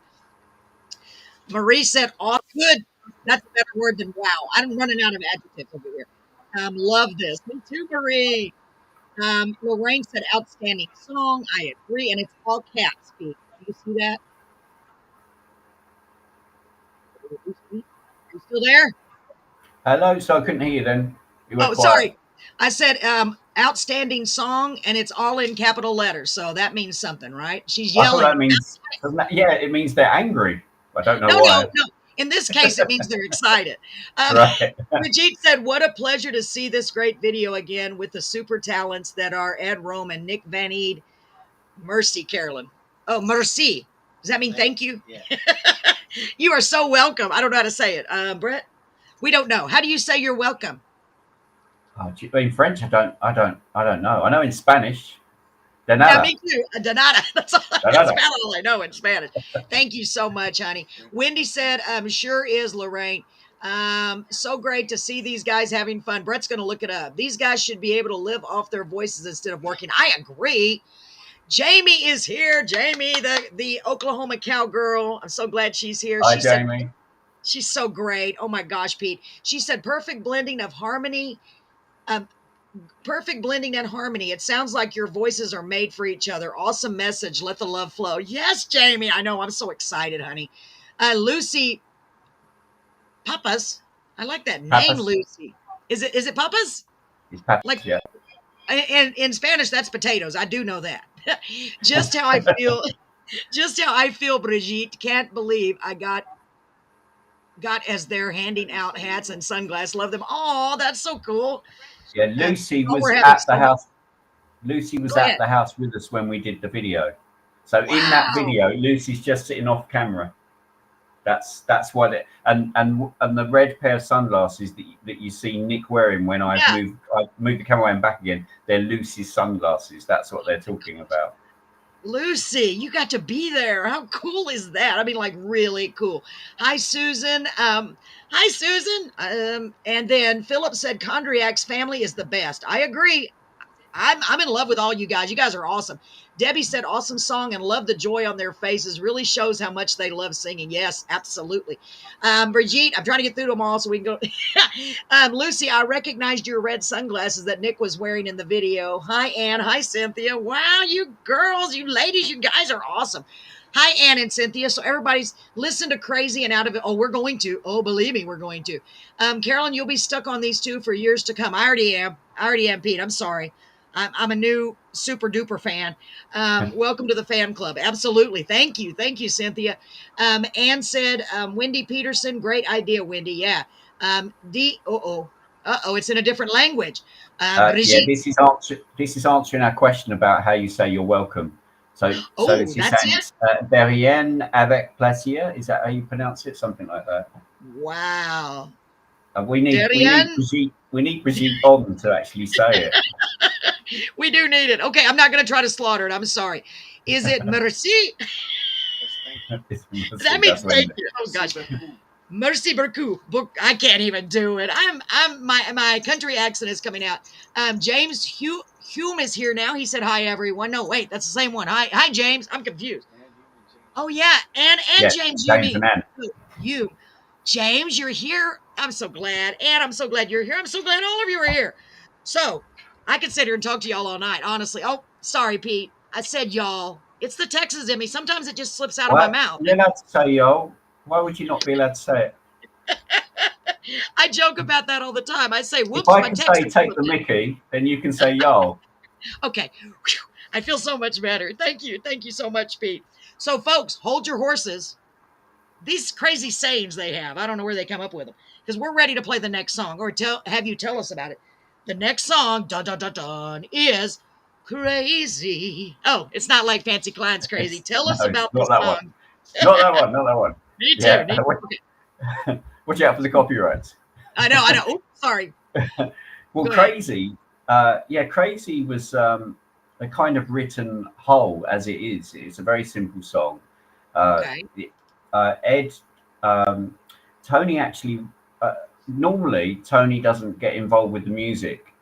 Marie said, "All good." That's a better word than wow. I'm running out of adjectives over here. Love this. Me too, Marie. Lorraine said, outstanding song. I agree. And it's all caps, Pete. Do you see that? Are you still there? Hello. So I couldn't hear you then. You went Oh, quiet. sorry. I said, outstanding song, and it's all in capital letters. So that means something, right? She's I thought yelling. that means, doesn't that, yeah, it means they're angry. I don't know No, no, why. no. In this case, it means they're excited. Um, Right. Brigitte said, what a pleasure to see this great video again with the super talents that are Ed Rome and Nick Van Eed. Mercy, Carolyn. Oh, merci. Does that mean thank you? Yeah. You are so welcome. I don't know how to say it. Brett, we don't know. How do you say you're welcome? In French, I don't know. I know in Spanish, de Yeah, nada, me too. Donata. de That's nada. about all I know in Spanish. Thank you so much, honey. Wendy said, sure is, Lorraine. So great to see these guys having fun. Brett's going to look it up. These guys should be able to live off their voices instead of working. I agree. Jamie is here. Jamie, the Oklahoma cowgirl. I'm so glad she's here. Hi, She said, Jamie. she's so great. Oh my gosh, Pete. She said, perfect blending of harmony. Um, Perfect blending and harmony. It sounds like your voices are made for each other. Awesome message. Let the love flow. Yes, Jamie. I know. I'm so excited, honey. Lucy Papas. I like that name, Papas. Lucy. Is it papas? It's papas. Like, Yeah. and in Spanish, that's potatoes. I do know that. Just how I feel. Just how I feel, Brigitte. Can't believe I got as they're handing out hats and sunglasses. Love them. Oh, that's so cool. Yeah. Oh, Lucy was we're having at the so much. house. Lucy was Go at ahead. the house with us when we did the video. So in that Wow. video, Lucy's just sitting off camera. That's what it and the red pair of sunglasses that you see Nick wearing when I Yeah. moved the camera and back again. They're Lucy's sunglasses. That's what they're talking about. Lucy, you got to be there. How cool is that? I mean, like really cool. Hi, Susan. Hi, Susan. And then Philip said Condriac's family is the best. I agree. I'm in love with all you guys. You guys are awesome. Debbie said awesome song and love the joy on their faces. Really shows how much they love singing. Yes, absolutely. Brigitte, I'm trying to get through them all so we can go. Lucy, I recognized your red sunglasses that Nick was wearing in the video. Hi, Ann. Hi, Cynthia. Wow, you girls, you ladies, you guys are awesome. Hi, Ann and Cynthia. So everybody's listen to Crazy and Out of It. Oh, we're going to. Oh, believe me, we're going to. Carolyn, you'll be stuck on these two for years to come. I already am. Pete. I'm sorry. I'm a new super duper fan. Welcome to the fan club. Absolutely. Thank you. Thank you, Cynthia. Ann said, Wendy Peterson, great idea, Wendy. Yeah. It's in a different language. Yeah, Brigitte. this is answering our question about how you say you're welcome. So Oh, it's just that's saying it. it's Berrien avec plaisir. Is that how you pronounce it? Something like that. Wow. We need Darian, Brigitte on to actually say it. we do need it. Okay, I'm not going to try to slaughter it. I'm sorry. Is it merci? That means That's thank when you. Oh gosh. Merci beaucoup. I can't even do it. My country accent is coming out. James Hume is here now. He said hi everyone. No, wait, that's the same one. Hi James. I'm confused. Oh yeah, and yeah, James James and Anne. You. James, you're here. I'm so glad. And I'm so glad you're here. I'm so glad all of you are here. So I could sit here and talk to y'all all night, honestly. Oh, sorry, Pete. I said y'all. It's the Texas in me. Sometimes it just slips out of my What? mouth. You're allowed to say yo. Why would you not be allowed to say it? I joke about that all the time. I say, If whoops, I my can say Texas take the slipped out. Mickey, then you can say yo. Okay. Whew. I feel so much better. Thank you. Thank you so much, Pete. So, folks, hold your horses. These crazy sayings they have, I don't know where they come up with them, because we're ready to play the next song or have you tell us about it. The next song, dun dun dun dun, is Crazy. Oh, it's not like Fancy Klein's Crazy. Tell us No, about the not that one. song. Not that one. Not that one. Me too. Yeah. Okay. Watch out for the copyrights. I know. Oops, sorry. Well, Go ahead. Crazy. Crazy was a kind of written whole as it is. It's a very simple song. Okay. Ed, Tony actually. Normally, Tony doesn't get involved with the music.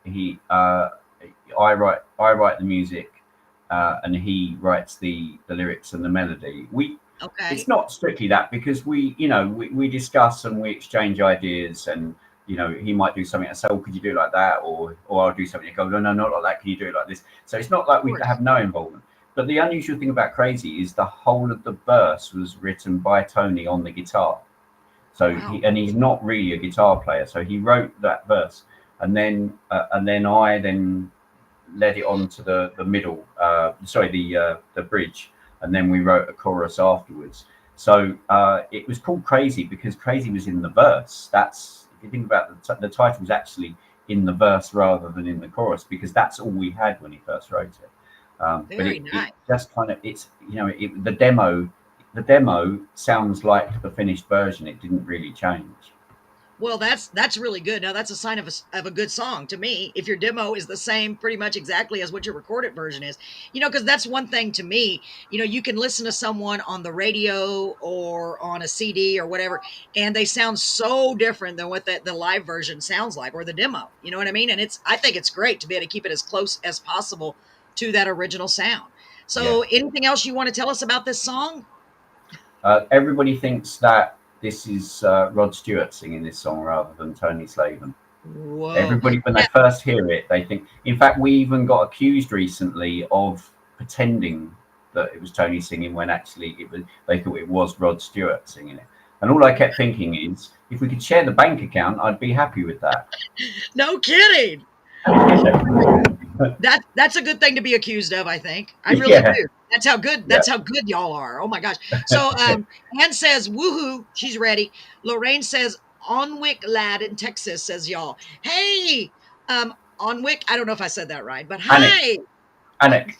I write the music, and he writes the lyrics and the melody. Okay. It's not strictly that because we discuss and we exchange ideas, and he might do something and say, oh, could you do it like that, or I'll do something and go, no, not like that, can you do it like this? So it's not like we have no involvement. But the unusual thing about Crazy is the whole of the verse was written by Tony on the guitar. So Wow. he's not really a guitar player, so he wrote that verse, and then I led it on to the middle, the bridge, and then we wrote a chorus afterwards. So it was called Crazy because Crazy was in the verse. That's, if you think about the title was actually in the verse rather than in the chorus, because that's all we had when he first wrote it. But Very it nice. just kind of, the demo sounds like the finished version. It didn't really change. Well, that's really good. Now that's a sign of a good song to me. If your demo is the same, pretty much exactly as what your recorded version is, because that's one thing to me. You can listen to someone on the radio or on a CD or whatever, and they sound so different than what the live version sounds like or the demo. You know what I mean? And I think it's great to be able to keep it as close as possible to that original sound. Yeah. So, anything else you want to tell us about this song? Everybody thinks that this is Rod Stewart singing this song rather than Tony Slavin. Whoa. Everybody, when they first hear it, they think. In fact, we even got accused recently of pretending that it was Tony singing when actually they thought it was Rod Stewart singing it. And all I kept thinking is, if we could share the bank account, I'd be happy with that. No kidding. That's a good thing to be accused of, I think. I really Yeah, do. That's how good yeah. y'all are. Oh my gosh. So Anne says, woohoo, she's ready. Lorraine says, Onwick lad in Texas says y'all. Hey, Onwick, I don't know if I said that right, but Anik, hi. Oh, Anik,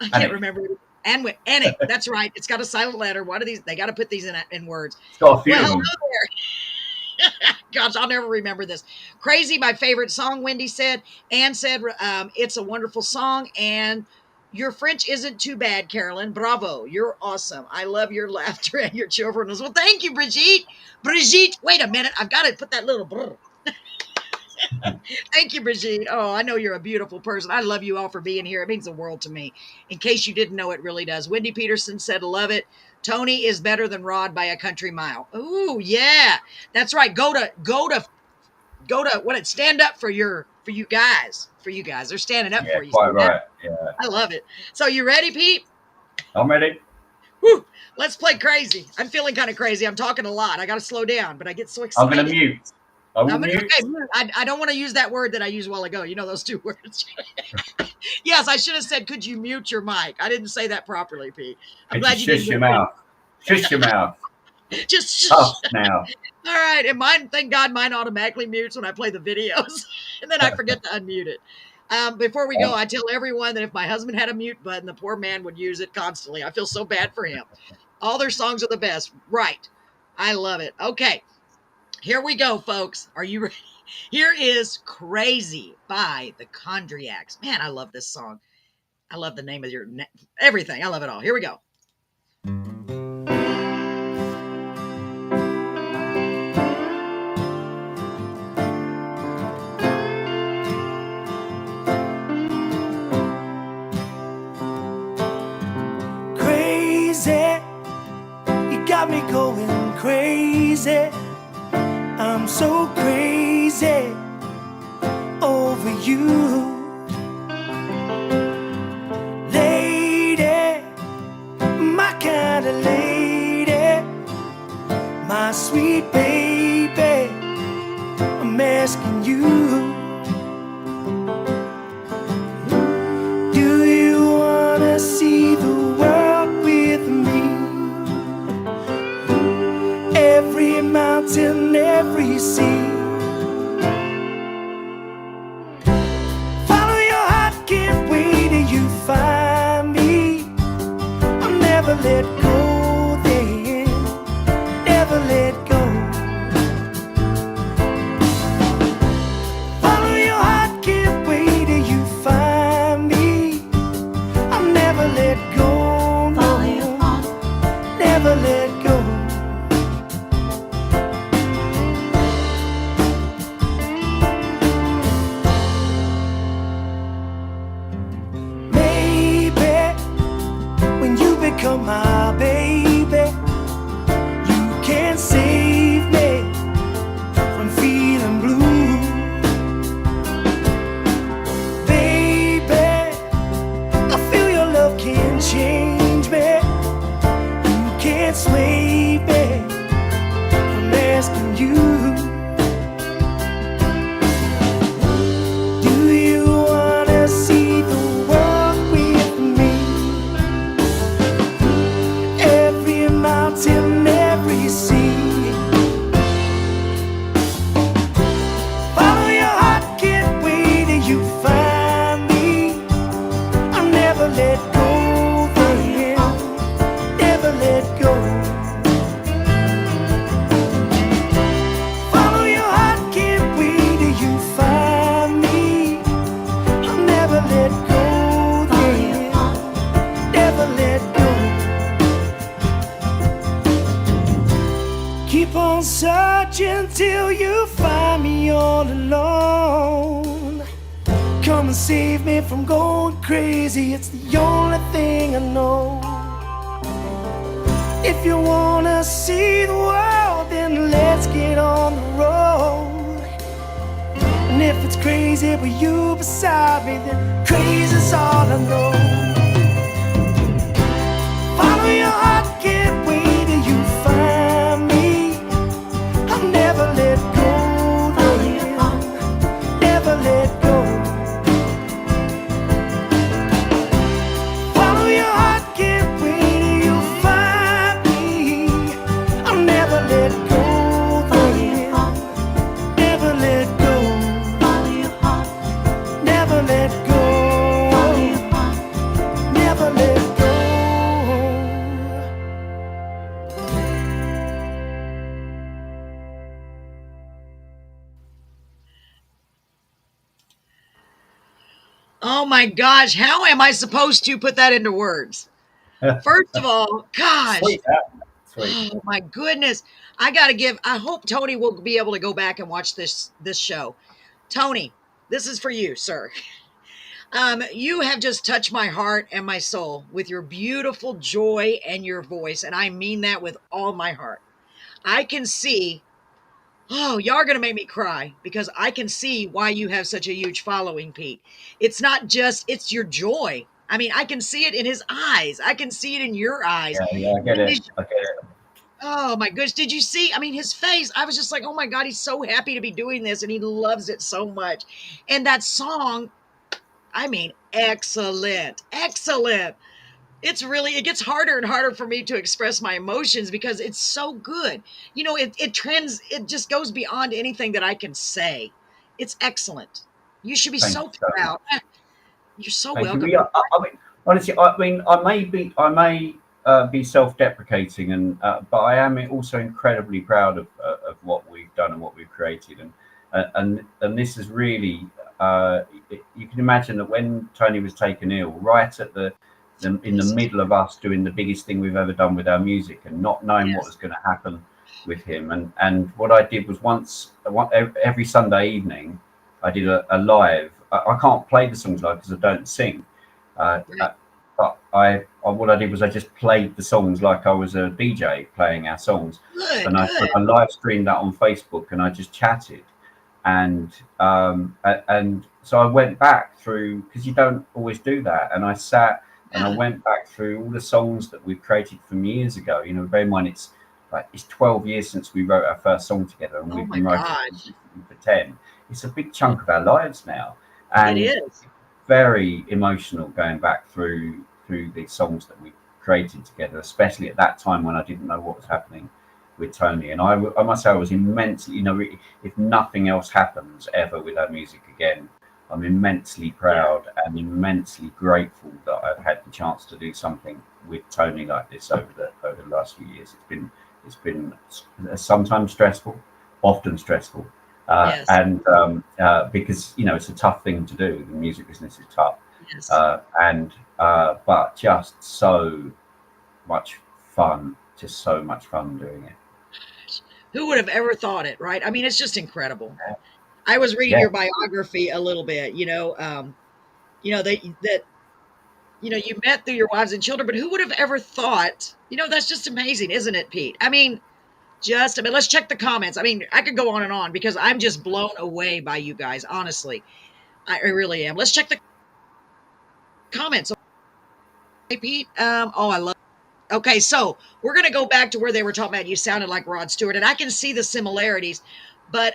I can't Anik. remember. Anwick, Anik, that's right. It's got a silent letter. What are these? They got to put these in words. It's got a few Well, of hello them. there. Gosh, I'll never remember this. Crazy, my favorite song, Wendy said. Anne said, it's a wonderful song. And your French isn't too bad, Carolyn. Bravo. You're awesome. I love your laughter and your children as well. Thank you, Brigitte. Brigitte, wait a minute. I've got to put that little brr. Thank you, Brigitte. Oh, I know you're a beautiful person. I love you all for being here. It means the world to me. In case you didn't know, it really does. Wendy Peterson said, love it. Tony is better than Rod by a country mile. Ooh, yeah. That's right. Go to what it stand up for you guys. For you guys. They're standing up Yeah, for you. quite See that? right. Yeah, I love it. So you ready, Pete? I'm ready. Whew. Let's play crazy. I'm feeling kind of crazy. I'm talking a lot. I got to slow down, but I get so I'm excited. going to mute. I will I'm gonna, mute. okay, I don't want to use that word that I used a while ago. You know those two words. Yes, I should have said, could you mute your mic? I didn't say that properly, Pete. I'm Could glad you you didn't shush your get mouth? Shush your mouth. just shh. Tough now. All right, and mine, thank God, mine automatically mutes when I play the videos, and then I forget to unmute it. Before we go, I tell everyone that if my husband had a mute button, the poor man would use it constantly. I feel so bad for him. All their songs are the best. Right. I love it. Okay, here we go, folks. Are you ready? Here is Crazy by the Condriacs. Man, I love this song. I love the name of your everything. I love it all. Here we go. Crazy, you got me going crazy. I'm so crazy over you. Lady, my kind of lady, my sweet baby, I'm asking you, do you wanna see the world with me? Every mountain, every sea. Follow your heart, can't wait till you find me. I'll never let go then, never let go. Follow your heart, can't wait till you find me. I'll never let go, no, never let go. Become my baby, you can't save me from feeling blue. Baby, I feel your love can change me. You can't sway me from asking you. Do you wanna see the world with me? Every mountain, every sea. Follow your heart, can't wait till you find me. I'll never let go then, never let go. Follow your heart, can't wait till you find me. I'll never let go then, never let go. Keep on searching till you find me all alone. Come and save me from going crazy, it's the only thing I know. If you wanna see the world, then let's get on the road. And if it's crazy with you beside me, then crazy's all I know. Follow your heart, can't wait till you find me. Oh my gosh, how am I supposed to put that into words? First of all, gosh, Sweet, that. Sweet. oh my goodness. I got to give I hope Tony will be able to go back and watch this show. Tony, this is for you, sir. You have just touched my heart and my soul with your beautiful joy and your voice, and I mean that with all my heart. I can see, oh, y'all are going to make me cry because I can see why you have such a huge following, Pete. It's not just, it's your joy. I mean, I can see it in his eyes. I can see it in your eyes. Yeah, yeah, I get When it. did I get it. Oh my goodness. Did you see? I mean, his face, I was just like, oh my God, he's so happy to be doing this and he loves it so much. And that song, I mean, excellent, excellent. It's really, it gets harder and harder for me to express my emotions because it's so good. You know, it just goes beyond anything that I can say. It's excellent. You should be Thank so you so proud. much. You're so Thank you. welcome. I mean, honestly, I mean, I may be self-deprecating, and but I am also incredibly proud of what we've done and what we've created, and this is really, you can imagine that when Tony was taken ill, right at the in the middle of us doing the biggest thing we've ever done with our music, and not knowing what Yes. was going to happen with him, and what I did was every Sunday evening, I did a live. I can't play the songs live because I don't sing. Uh, Right. uh, but what I did was I just played the songs like I was a DJ playing our songs, Good, and good. I live streamed that on Facebook, and I just chatted, and so I went back through, because you don't always do that, and I sat and I Yeah. went back through all the songs that we've created from years ago. You know, bear in mind it's 12 years since we wrote our first song together, and Oh we've my been writing gosh. consistently for 10. It's a big chunk of our lives now, It and is. very emotional going back through the songs that we created together, especially at that time when I didn't know what was happening with Tony. And I must say I was immensely, you know, if nothing else happens ever with our music again, I'm immensely proud and immensely grateful that I've had the chance to do something with Tony like this over the last few years. It's been sometimes stressful, often stressful, Yes. and because you know it's a tough thing to do. The music business is tough, Yes. and but just so much fun, just so much fun doing it. Who would have ever thought it, right? I mean, it's just incredible. I was reading Yeah, your biography a little bit, that you met through your wives and children, but who would have ever thought? That's just amazing, isn't it, Pete? I mean, let's check the comments. I mean, I could go on and on because I'm just blown away by you guys, honestly. I really am. Let's check the comments. Okay, Pete. Oh, I love. Okay, so we're going to go back to where they were talking about you sounded like Rod Stewart, and I can see the similarities, but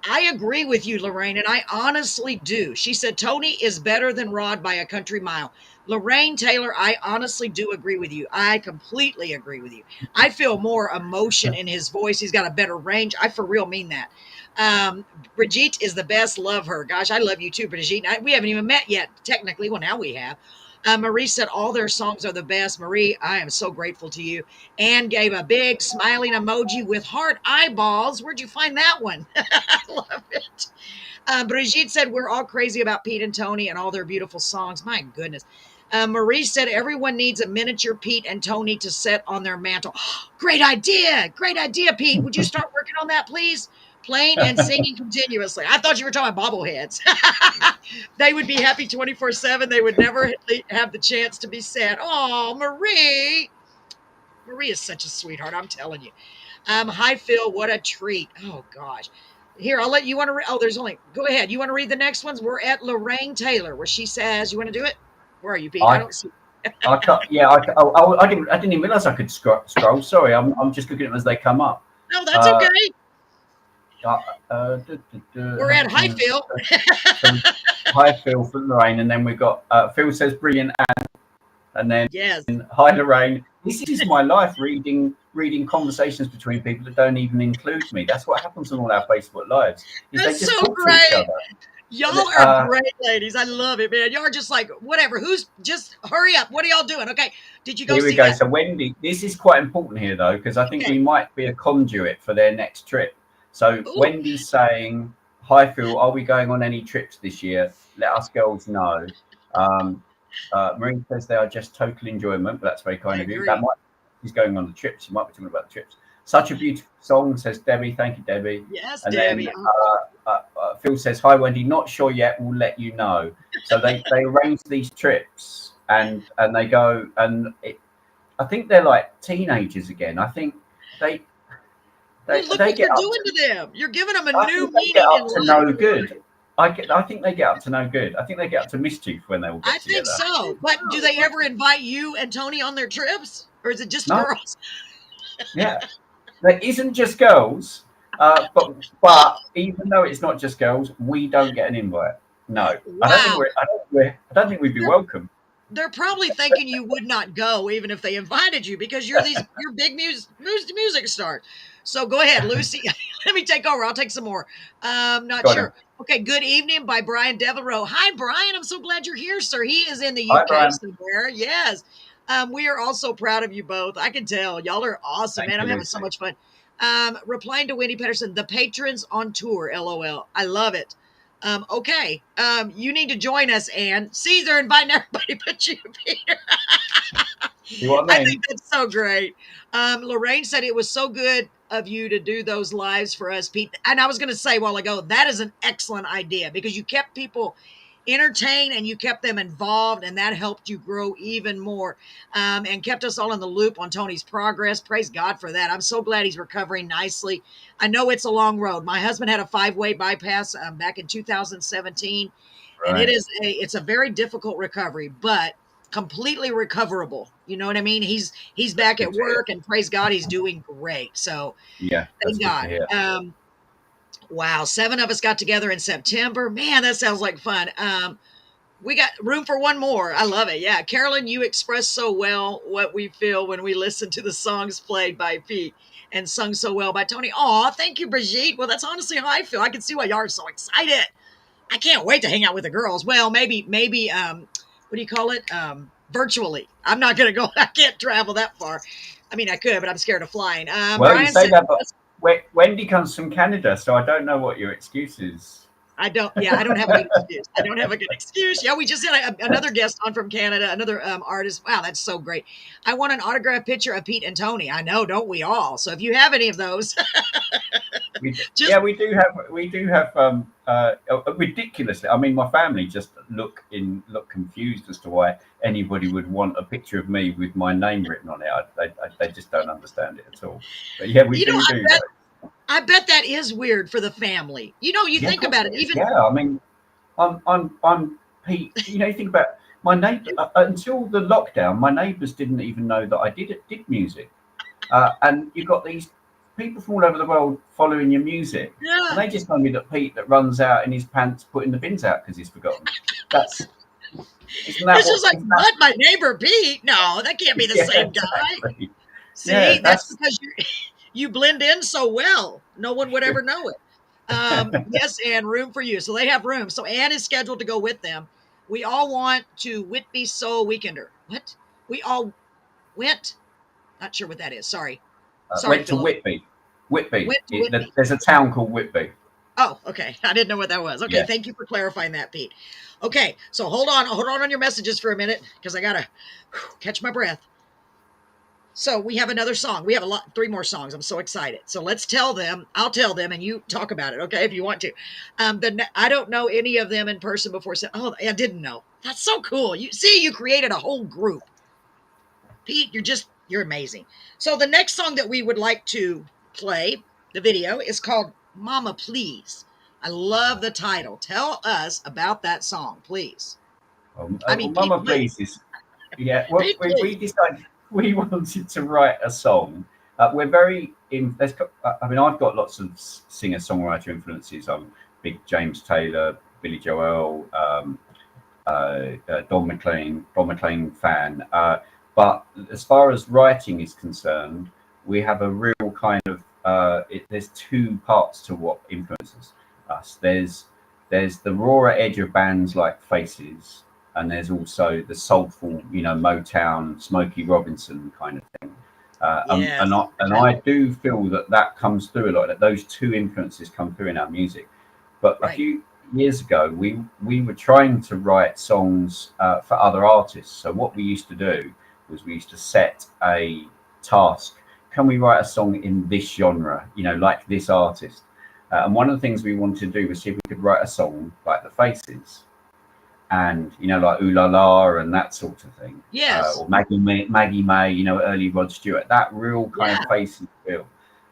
I agree with you, Lorraine, and I honestly do. She said Tony is better than Rod by a country mile. Lorraine Taylor, I honestly do agree with you. I completely agree with you. I feel more emotion in his voice. He's got a better range. I for real mean that. Brigitte is the best. Love her. Gosh, I love you too, Brigitte. We haven't even met yet, technically. Well, now we have. Marie said all their songs are the best. Marie, I am so grateful to you. Anne gave a big smiling emoji with heart eyeballs. Where'd you find that one? I love it. Brigitte said we're all crazy about Pete and Tony and all their beautiful songs. My goodness. Marie said everyone needs a miniature Pete and Tony to set on their mantle. Great idea. Great idea, Pete. Would you start working on that, please? Playing and singing continuously. I thought you were talking about bobbleheads. They would be happy 24/7. They would never have the chance to be sad. Oh, Marie. Marie is such a sweetheart. I'm telling you. Hi, Phil. What a treat. Oh, gosh. Here, I'll let you want to. Oh, there's only. Go ahead. You want to read the next ones? We're at Lorraine Taylor, where she says, "You want to do it? Where are you, Pete? I I don't see." I can't, yeah I didn't even realize I could scroll. Sorry, I'm just looking at them as they come up. No, that's Uh, okay. uh, duh, duh, We're at Hi, duh. Phil. So, hi Phil from Lorraine, and then we've got Phil says brilliant, and then Yes, hi Lorraine. This is my life, reading conversations between people that don't even include me. That's what happens on all our Facebook lives. Is they that's just so talk to each great. other. Y'all are Uh, great, ladies. I love it, man. Y'all are just like whatever. Who's just hurry up? What are y'all doing? Okay, did you go Here we see go. that? So Wendy, this is quite important here though, because I think Okay. we might be a conduit for their next trip. So Ooh, Wendy's saying, Hi Phil, are we going on any trips this year? Let us girls know. Um, Marie says they are just total enjoyment, but that's very I kind of you. That agree. might He's going on the trips. You might be talking about the trips. Such a beautiful song, says Debbie. Thank you, Debbie. Yes, And then Debbie. Oh, Phil says, "Hi Wendy, not sure yet. We'll let you know." So they arrange these trips and they go I think they're like teenagers again. I think they well, look they what get you're up. doing to them. You're giving them a I new think they get meaning in up to life. no good. I think they get up to no good. I think they get up to mischief when they all I get think together. so. But do they ever invite you and Tony on their trips? Or is it just No, girls? yeah, there isn't just girls, but even though it's not just girls, we don't get an invite. No, Wow. I don't think we'd be They're welcome. they're probably thinking you would not go even if they invited you because you're big music stars. So go ahead, Lucy. Let me take over. I'll take some more. Not Go on then. sure. Okay, good evening by Brian Devereaux. Hi, Brian. I'm so glad you're here, sir. He is in the Hi, UK Brian. somewhere. Yes. We are all so proud of you both. I can tell. Y'all are awesome, Thank man. I'm you, having so Lucy. much fun. Replying to Wendy Pedersen, the patrons on tour, LOL. I love it. Okay. You need to join us, Anne. Caesar inviting everybody but you, Peter. See what I I mean? think that's so great. Lorraine said it was so good of you to do those lives for us, Pete. And I was going to say a while ago, that is an excellent idea because you kept people entertained and you kept them involved, and that helped you grow even more and kept us all in the loop on Tony's progress. Praise God for that. I'm so glad he's recovering nicely. I know it's a long road. My husband had a 5-way bypass back in 2017, and Right. it's a very difficult recovery, but completely recoverable. You know what I mean? He's That's back good at to hear. work, and praise God, he's doing great. So Yeah, that's thank good to God. hear. Wow, 7 of us got together in September. Man, that sounds like fun. We got room for one more. I love it. Yeah, Carolyn, you express so well what we feel when we listen to the songs played by Pete and sung so well by Tony. Aw, thank you, Brigitte. Well, that's honestly how I feel. I can see why y'all are so excited. I can't wait to hang out with the girls. Well, maybe what do you call it? Virtually. I'm not gonna go. I can't travel that far. I mean, I could, but I'm scared of flying. Well, you Brian say said, that, but Wendy comes from Canada, so I don't know what your excuse is. I don't. Yeah, I don't have a good excuse. I don't have a good excuse. Yeah, we just had another guest on from Canada, another artist. Wow, that's so great. I want an autographed picture of Pete and Tony. I know, don't we all? So if you have any of those, Yeah, just we do have ridiculously. I mean, my family just look confused as to why anybody would want a picture of me with my name written on it. They just don't understand it at all. But yeah, we you know, do that. I bet that is weird for the family. You know, you Yeah, of think course about it it. is. Even Yeah, I mean, I'm Pete. You know, you think about my neighbor until the lockdown. My neighbours didn't even know that I did music, and you've got these people from all over the world following your music, and yeah, they just know me that Pete that runs out in his pants putting the bins out because he's forgotten. That's it's just like isn't that what my neighbor Pete. No, that can't be the yeah, same guy. exactly. Yeah, See, that's because you blend in so well. No one would ever know it. Yes, Anne, room for you. So they have room. So Anne is scheduled to go with them. We all want to Whitby Soul Weekender. What? We all went. Not sure what that is. Sorry, went to Philip. Whitby. Whitby. Went to Whitby. There's a town called Whitby. Oh, okay. I didn't know what that was. Okay, Yeah. thank you for clarifying that, Pete. Okay, so hold on your messages for a minute because I gotta catch my breath. So we have another song. We have 3 more songs. I'm so excited. So let's tell them. I'll tell them, and you talk about it, okay? If you want to. I don't know any of them in person before. So, oh, I didn't know. That's so cool. You see, you created a whole group. Pete, you're amazing. So the next song that we would like to play, the video, is called "Mama Please." I love the title. Tell us about that song, please. I Well, mean, Pete, Mama please. Please is yeah. Well, Pete, please. we decided we wanted to write a song. We're very in. I mean, I've got lots of singer-songwriter influences. I'm big James Taylor, Billy Joel, Don McLean fan. But as far as writing is concerned, we have a real kind of there's 2 parts to what influences us. There's the rawer edge of bands like Faces, and there's also the soulful, Motown, Smokey Robinson kind of thing. Yes. And I do feel that comes through a lot. That those 2 influences come through in our music. But a Right. few years ago, we were trying to write songs for other artists. So what we used to do was we used to set a task. Can we write a song in this genre? You know, like this artist. And one of the things we wanted to do was see if we could write a song like the Faces, and you know, like Ooh La La and that sort of thing, Yes. or Maggie May, you know, early Rod Stewart, that real kind Yeah. of Faces feel.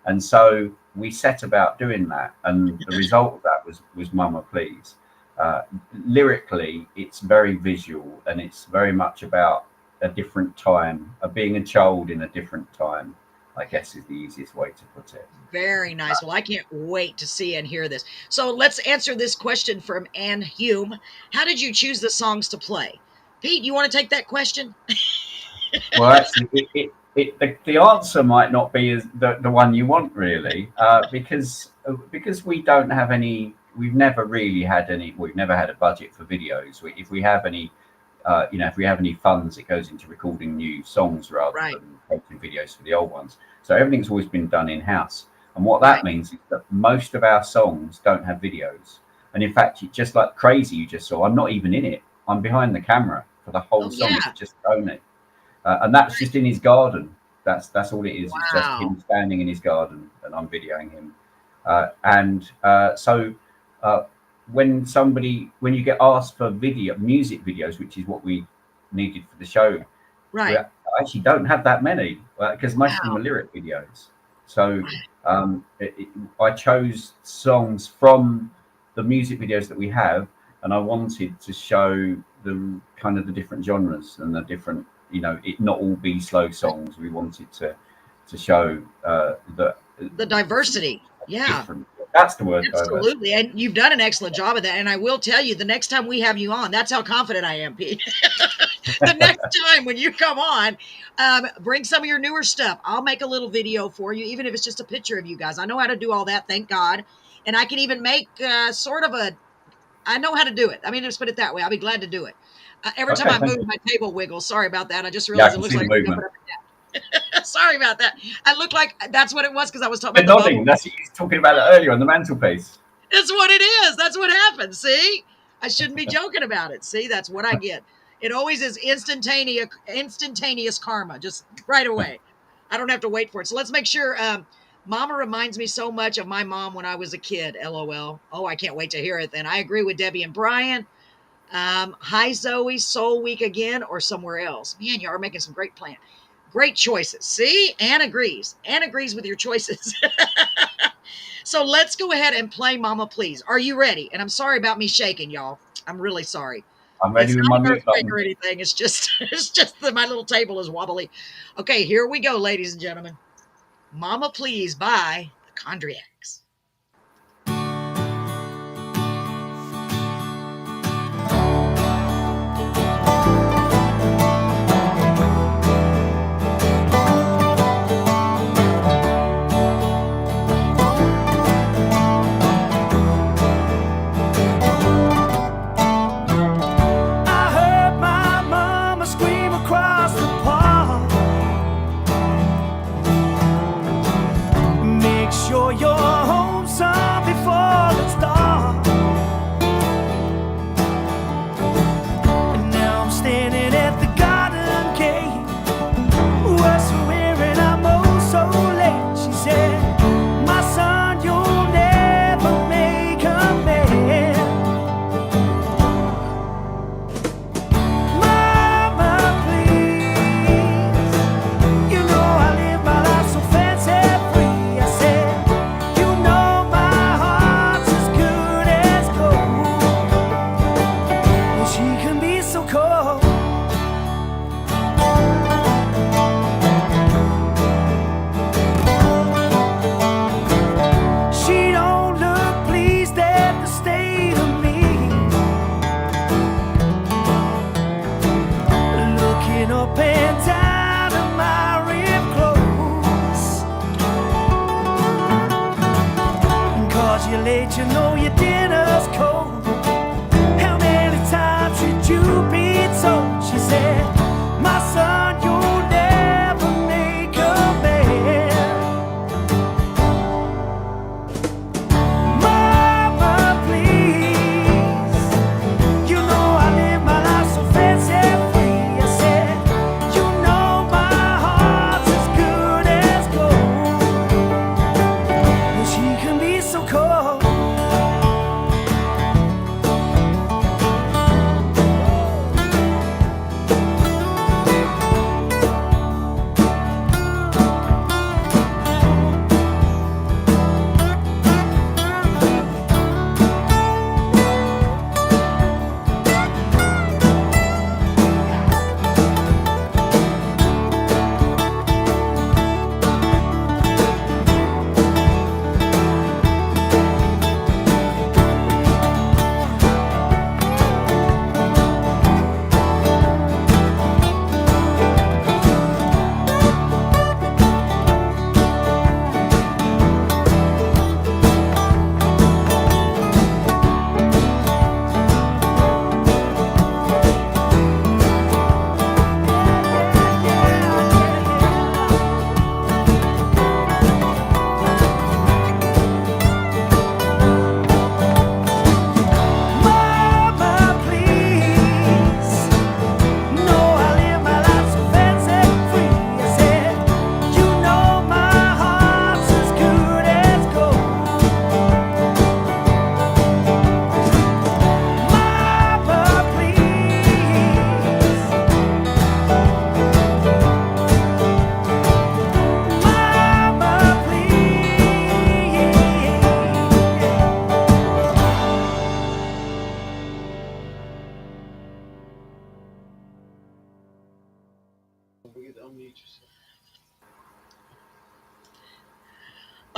And so we set about doing that, and the result of that was Mama Please. Uh, Lyrically, it's very visual, and it's very much about a different time, of being a child in a different time, I guess is the easiest way to put it. Very nice. Well, I can't wait to see and hear this. So let's answer this question from Ann Hume. How did you choose the songs to play? Pete, you want to take that question? Well, actually, the answer might not be as the one you want, really, because we don't have any. We've never really had any. We've never had a budget for videos. If we have any, you know, if we have any funds, it goes into recording new songs rather Right. than making videos for the old ones. So everything's always been done in house. And what Right. that means is that most of our songs don't have videos. And in fact, just like Crazy you just saw, I'm not even in it. I'm behind the camera for the whole Oh, song yeah. to just own it. And that's just in his garden. That's all it is. It's just Wow. him standing in his garden, and I'm videoing him. So when you get asked for music videos, which is what we needed for the show, we Right. actually don't have that many, because most of them Wow. are lyric videos. So I chose songs from the music videos that we have, and I wanted to show the kind of the different genres and the different, you know, it not all be slow songs. We wanted to show The diversity. Yeah. different. That's the word. Absolutely. And you've done an excellent job of that. And I will tell you, the next time we have you on, that's how confident I am, Pete. The next time when you come on, bring some of your newer stuff. I'll make a little video for you, even if it's just a picture of you guys. I know how to do all that, thank God. And I can even make I know how to do it. I mean, just put it that way. I'll be glad to do it. Every time Okay, I thank move, you. my table wiggles. Sorry about that. I just Yeah, I realized it can looks see the like I'm jumping movement. up and down. Sorry about that. I look like that's what it was because I was talking They're about the nodding. bubble. That's he's talking about it earlier on the mantelpiece. That's what it is. That's what happens. See, I shouldn't be joking about it. See, that's what I get. It always is instantaneous karma, just right away. I don't have to wait for it. So let's make sure. Mama reminds me so much of my mom when I was a kid. LOL. Oh, I can't wait to hear it. Then I agree with Debbie and Brian. Hi Zoe, Soul Week again, or somewhere else. Man, you are making some great choices. See, Anne agrees. Anne agrees with your choices. So let's go ahead and play Mama Please. Are you ready? And I'm sorry about me shaking, y'all. I'm really sorry. I'm ready It's with not my an mute earthquake button. or anything. It's just it's just that my little table is wobbly. Okay, here we go, ladies and gentlemen. Mama Please by the Condriacs. I heard my mama scream across the park. Make sure you're home, son, before it's dark. And now I'm standing at the garden gate. What's wearing I'm oh so late. She said, my son, you'll never make a man. Mama, please. You know I live my life so fancy free. I said, you know my heart's as good as gold. Well, she can be so cold. She don't look pleased at the state of me. Looking up and down at my ripped clothes. 'Cause you're late, you know your dinner's cold. How many times should you be told? She said, my son, you'll never make a man. Mama, please.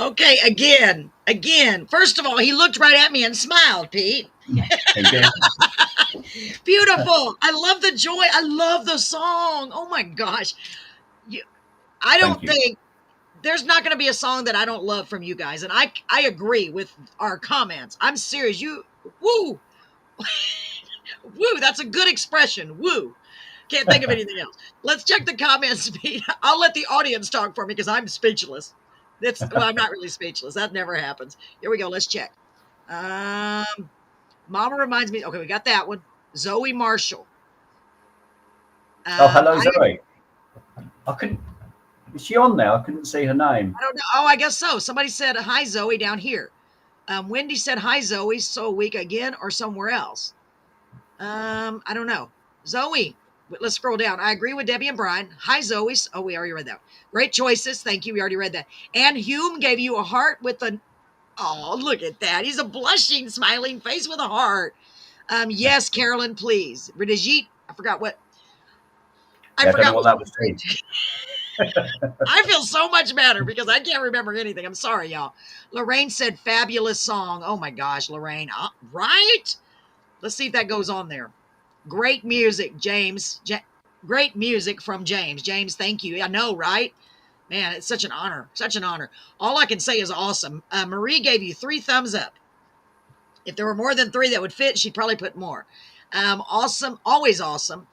Okay, again. First of all, he looked right at me and smiled, Pete. He did. Beautiful. I love the joy. I love the song. Oh my gosh. You, I Thank don't you. think there's not going to be a song that I don't love from you guys. And I agree with our comments. I'm serious. Woo, woo. That's a good expression. Woo. Can't think of anything else. Let's check the comments, Pete. I'll let the audience talk for me because I'm speechless. Well, I'm not really speechless. That never happens. Here we go. Let's check. Um, Mama reminds me. Okay, we got that one. Zoe Marshall. Oh, hello, I Zoe. I couldn't. Is she on there? I couldn't see her name. I don't know. Oh, I guess so. Somebody said hi, Zoe, down here. Wendy said hi, Zoe. So week again or somewhere else. I don't know. Zoe, let's scroll down. I agree with Debbie and Brian. Hi, Zoe. Oh, we already read that. Great choices. Thank you. We already read that. And Hume gave you a heart with an. Oh, look at that. He's a blushing, smiling face with a heart. Yes, Carolyn, please. Brigitte, I forgot what. I Yeah, I don't know forgot what what that was. Too. I feel so much better because I can't remember anything. I'm sorry, y'all. Lorraine said fabulous song. Oh my gosh, Lorraine. Right? Let's see if that goes on there. Great music, James. Great music from James. James, thank you. I know, right? Man, it's such an honor. Such an honor. All I can say is awesome. Marie gave you 3 thumbs up. If there were more than 3 that would fit, she'd probably put more. Awesome. Always awesome.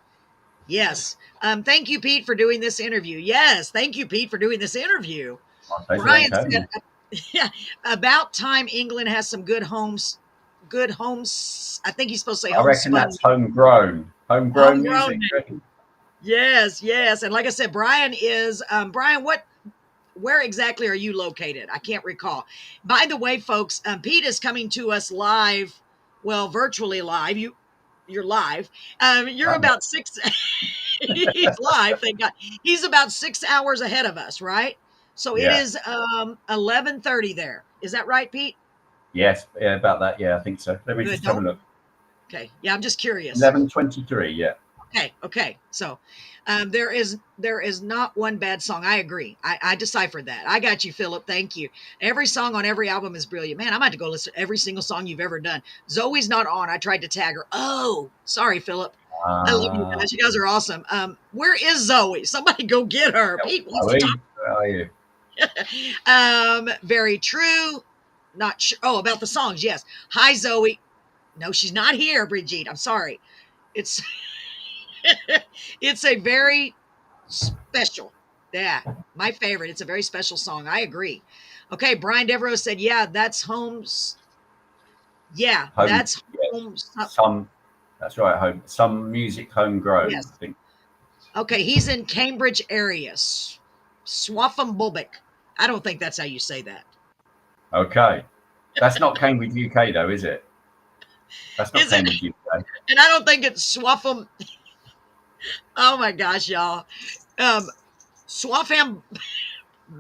Yes. Thank you, Pete, for doing this interview. Yes. Thank you, Pete, for doing this interview. My pleasure. Brian Thanks for having said, me. yeah, about time England has some good homes. Good homes. I think he's supposed to say I reckon homespun. that's homegrown. Homegrown Homegrown. music. Yes, yes. And like I said, Brian is Brian, where exactly are you located? I can't recall. By the way, folks, Pete is coming to us live, well, virtually live. You're live. You're Oh, about 6 he's live, thank God. He's about 6 hours ahead of us, right? So it yeah. is 11:30 there. Is that right, Pete? Yes. Yeah. About that. Yeah. I think so. Let me Good. just have a Don't look. Okay. Yeah, I'm just curious. 11:23. Yeah. Okay. So there is not one bad song. I agree. I deciphered that. I got you, Philip. Thank you. Every song on every album is brilliant. Man, I might have to go listen to every single song you've ever done. Zoe's not on. I tried to tag her. Oh, sorry, Philip. I love you Ah. guys. You guys are awesome. Where is Zoe? Somebody go get her. Pete wants to talk. Where are you? Very true. Not sure. Oh, about the songs. Yes. Hi, Zoe. No, she's not here, Brigitte. I'm sorry. It's it's a very special. Yeah, my favorite. It's a very special song. I agree. Okay, Brian Devereaux said, "Yeah, that's homes. Yeah, Home. that's Yes. homes. Some. That's right. Home. Some music homegrown. I Yes. think. Okay, he's in Cambridge area. Swaffenbulbeck. I don't think that's how you say that. Okay. That's not Cambridge, UK, though, is it? That's not Is it? Cambridge, UK. And I don't think it's Swaffem. Oh my gosh, y'all. Swaffham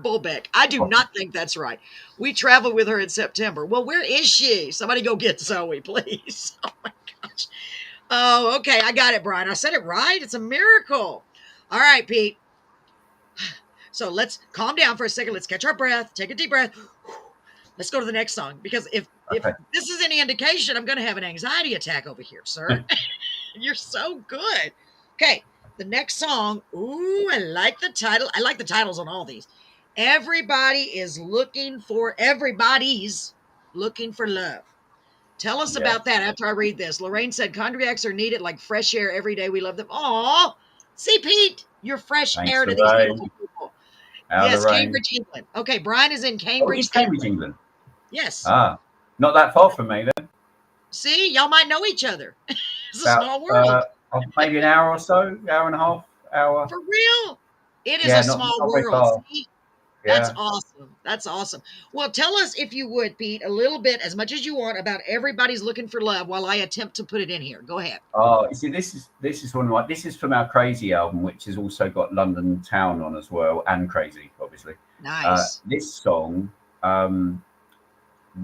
Bulbeck. I do not think that's right. We traveled with her in September. Well, where is she? Somebody go get Zoe, please. Oh my gosh. Oh, okay. I got it, Brian. I said it right. It's a miracle. All right, Pete. So let's calm down for a second. Let's catch our breath. Take a deep breath. Let's go to the next song because if Okay. this is any indication, I'm going to have an anxiety attack over here, sir. You're so good. Okay, the next song. Ooh, I like the title. I like the titles on all these. Everybody's looking for love. Tell us Yeah. about that after I read this. Lorraine said condriacs are needed like fresh air every day. We love them. Aw, see, Pete, you're fresh Thanks, air to these Lorraine. beautiful people. Out of Yes, the rain. Cambridge, England. Okay, Brian is in Oh, it Cambridge, is Cambridge, England. England. Yes. Ah, not that far from me then. See, y'all might know each other. It's a About small world. maybe an hour or so, hour and a half, hour. For real. It is Yeah, a not small very world. far. See? That's Yeah. awesome. That's awesome. Well, tell us, if you would, Pete, a little bit, as much as you want, about everybody's looking for love while I attempt to put it in here. Go ahead. Oh, you see, this is one of my. This is from our Crazy album, which has also got London Town on as well, and Crazy, obviously. Nice. This song,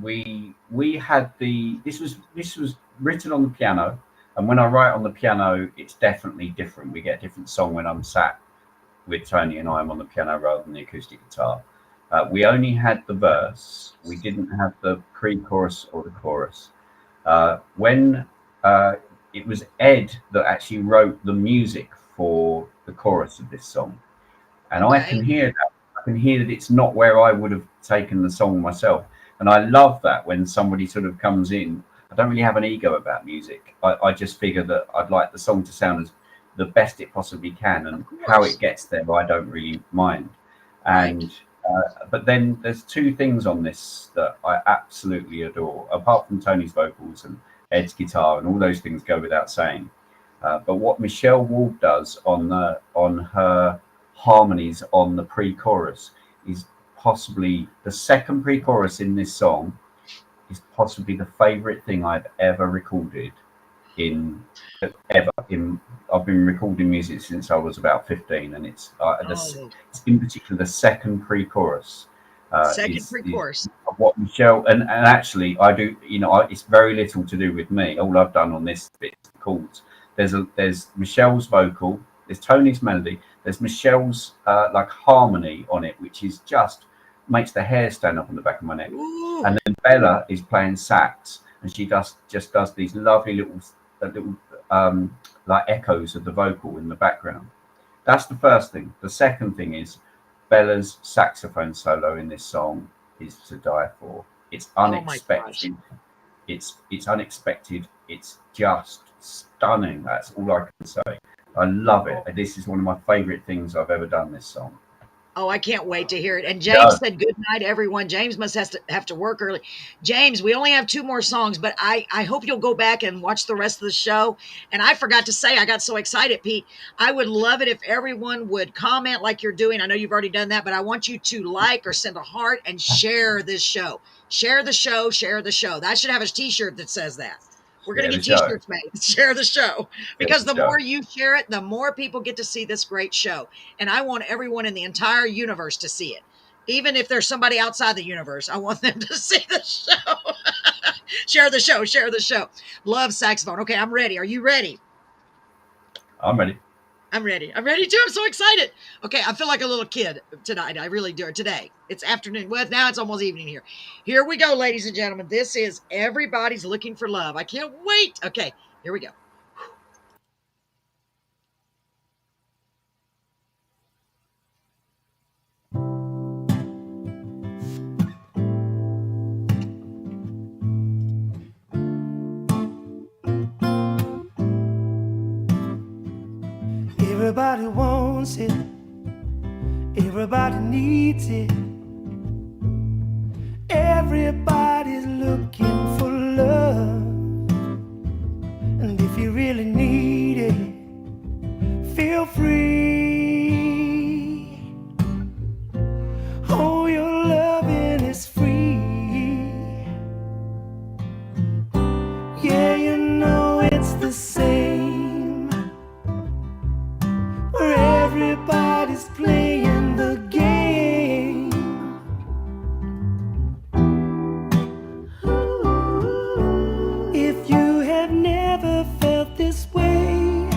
we had this was written on the piano, and when I write on the piano, it's definitely different. We get a different song when I'm sat with Tony and I'm on the piano rather than the acoustic guitar. We only had the verse. We didn't have the pre-chorus or the chorus. When it was Ed that actually wrote the music for the chorus of this song, and I can Okay. hear that. I can hear that it's not where I would have taken the song myself, and I love that when somebody sort of comes in. I don't really have an ego about music. I just figure that I'd like the song to sound as the best it possibly can, Of and how it course. gets there, I don't really mind. Right. And but then there's two things on this that I absolutely adore, apart from Tony's vocals and Ed's guitar, and all those things go without saying. But what Michelle Ward does on her harmonies on the pre-chorus is possibly the second pre-chorus in this song is possibly the favorite thing I've ever recorded in ever in I've been recording music since I was about 15, and Oh, it's in particular the second pre-chorus second is pre-chorus. what Michelle and actually I do, it's very little to do with me. All I've done on this bit is the chords. There's Michelle's vocal, there's Tony's melody, there's Michelle's like harmony on it, which is just makes the hair stand up on the back of my neck. Ooh. And then Bella is playing sax, and she just does these lovely little like echoes of the vocal in the background. That's the first thing. The second thing is Bella's saxophone solo in this song is to die for. It's Oh my gosh. unexpected. It's unexpected. It's just stunning. That's all I can say. I love it. This is one of my favorite things I've ever done. This song. Oh, I can't wait to hear it. And James No, said good night, everyone. James must have to work early. James, we only have two more songs, but I hope you'll go back and watch the rest of the show. And I forgot to say, I got so excited, Pete. I would love it if everyone would comment like you're doing. I know you've already done that, but I want you to like or send a heart and share this show. Share the show, share the show. That should have a t-shirt that says that. We're going share to the get show. t-shirts made. Share the show. Share Because the the more show. you share it, the more people get to see this great show. And I want everyone in the entire universe to see it. Even if there's somebody outside the universe, I want them to see the show. Share the show. Share the show. Love saxophone. Okay, I'm ready. Are you ready? I'm ready. I'm ready. I'm ready too. I'm so excited. Okay, I feel like a little kid tonight. I really do. Today. It's afternoon. Well, now it's almost evening here. Here we go, ladies and gentlemen. This is Everybody's Looking for Love. I can't wait. Okay, here we go. Everybody wants it, everybody needs it. Everybody's looking for love. And if you really need it, feel free. Oh, your loving is free. Yeah, you know it's the same where everybody's playing the game. If you have never felt this way,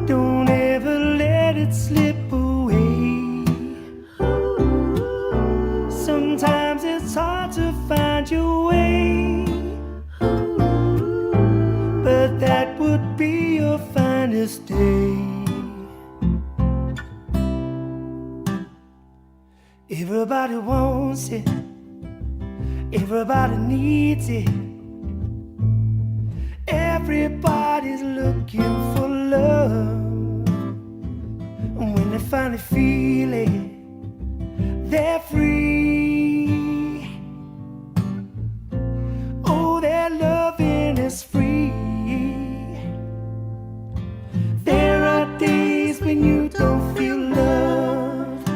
don't ever let it slip away. Sometimes it's hard to find your way, but that would be your finest day. Everybody wants it, everybody needs it. Everybody's looking for love. And when they finally feel it, they're free. Oh, their loving is free. There are days when you don't feel loved.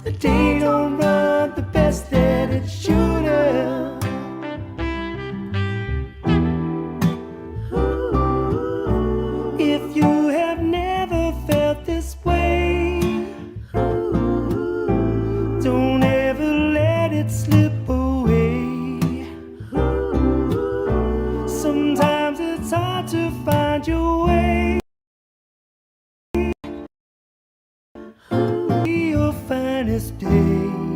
The day don't run the best that it should have. If you have never felt this way, don't ever let it slip away. Sometimes it's hard to find your way. rainiest day.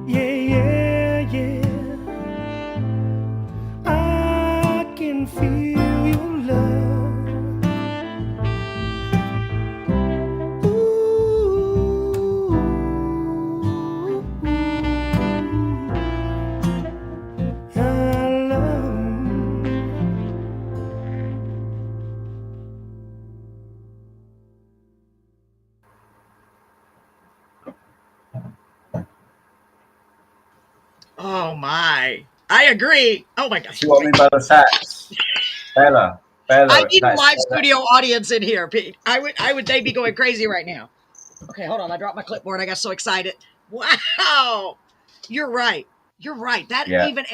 Yeah, yeah, yeah. I can feel your love. Ooh, I love. Oh my. I agree. Oh my gosh. See what I mean by the sax? Bella, I Bella, need a that's live that, studio audience in here, Pete. I would they'd be going crazy right now. Okay, hold on. I dropped my clipboard. I got so excited. Wow. You're right. You're right. That yeah, even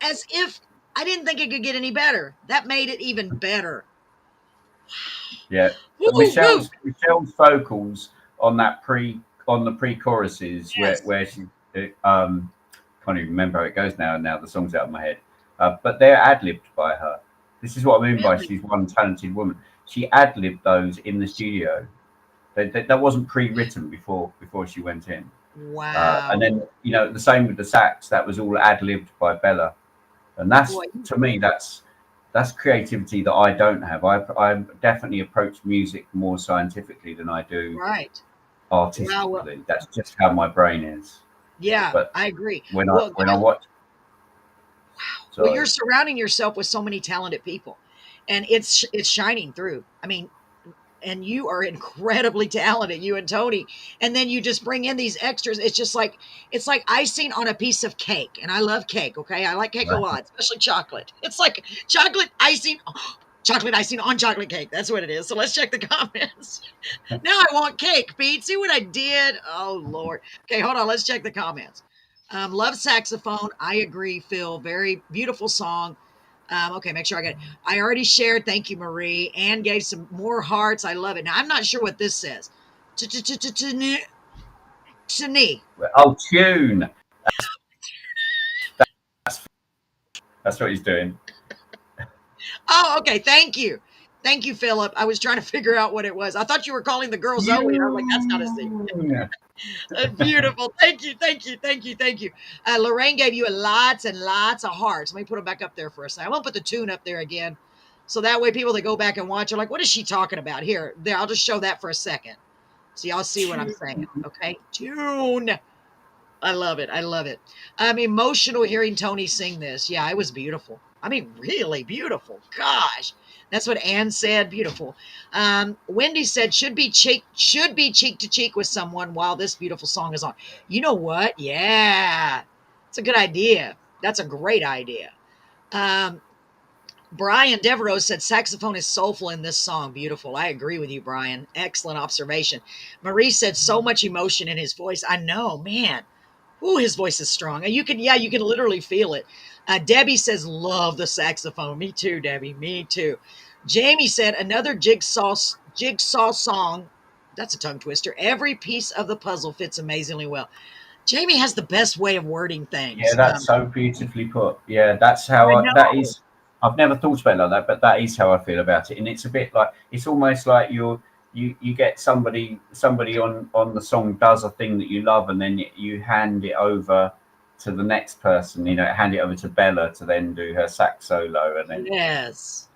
as if I didn't think it could get any better. That made it even better. yeah. But Woo woo. Michelle's vocals on that on the pre-choruses Yes. where she can't even remember how it goes now. Now the song's out of my head, but they're ad libbed by her. This is what I mean by Really? she's one talented woman. She ad libbed those in the studio. That wasn't pre-written before she went in. And Wow. then the same with the sax. That was all ad libbed by Bella, and that's Boy. to me that's creativity that I don't have. I definitely approach music more scientifically than I do Right. Wow. Well, artistically. That's just how my brain is. yeah, But I agree. when I Well, when I guys, watch, well, you're sorry, surrounding yourself with so many talented people, and it's shining through. I mean, and you are incredibly talented, you and Tony. And then you just bring in these extras. It's just like it's like icing on a piece of cake. And I love cake, okay? I like cake a lot, especially chocolate. It's like chocolate icing on chocolate cake. That's what it is. So let's check the comments. Now I want cake, Pete. See what I did? Oh Lord. Okay, hold on. Let's check the comments. Love saxophone. I agree, Phil. Very beautiful song. Okay, make sure I get it. I already shared. Thank you, Marie. Anne gave some more hearts. I love it. Now I'm not sure what this says. Tani. oh tune. That's what he's doing. Oh, okay. Thank you. Thank you, Philip. I was trying to figure out what it was. I thought you were calling the girl Zoe, and I was like, that's not a thing. Tune. Beautiful. Thank you. Thank you. Thank you. Thank you. Lorraine gave you lots and lots of hearts. Let me put them back up there for a second. I won't put the tune up there again. So that way people that go back and watch are like, what is she talking about? Here, there, I'll just show that for a second. So y'all see what I'm saying. Okay. Tune. I love it. I love it. I'm emotional hearing Tony sing this. Yeah, it was beautiful. I mean, really beautiful. Gosh. That's what Anne said. Beautiful. Wendy said should be cheek to cheek with someone while this beautiful song is on. You know what? Yeah. It's a good idea. That's a great idea. Um, Brian Devereaux said saxophone is soulful in this song. Beautiful. I agree with you, Brian. Excellent observation. Marie said so much emotion in his voice. I know, man. Ooh, his voice is strong. And you can literally feel it. Debbie says, love the saxophone. Me too, Debbie. Me too. Jamie said, another jigsaw song. That's a tongue twister. Every piece of the puzzle fits amazingly well. Jamie has the best way of wording Yeah, things. that's so beautifully put. Yeah, that's I how that know. is. I've never thought about it like that, but that is how I feel about it. And it's a bit like it's almost like you get somebody on the song does a thing that you love, and then you hand it over to the next person. Hand it over to Bella to then do her sax solo, and then Yes.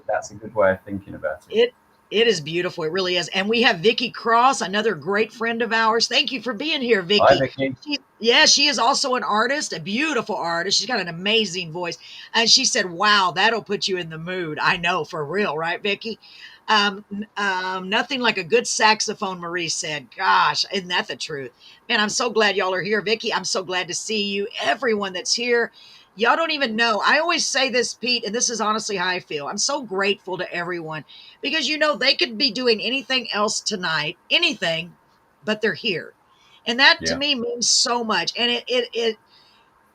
that's a good way of thinking about it. It it is beautiful. It really is. And we have Vicky Cross, another great friend of ours. Thank you for being here, Hi, Vicky. Vicky. She is also an artist, a beautiful artist. She's got an amazing voice. And she said, wow, that'll put you in the mood. I know, for real, right, Vicky? Nothing like a good saxophone, Marie said. Gosh, isn't that the truth? Man, I'm so glad y'all are here. Vicky, I'm so glad to see you. Everyone that's here. Y'all don't even know. I always say this, Pete, and this is honestly how I feel. I'm so grateful to everyone because they could be doing anything else tonight, anything, but they're here. And that to Yeah. me means so much. And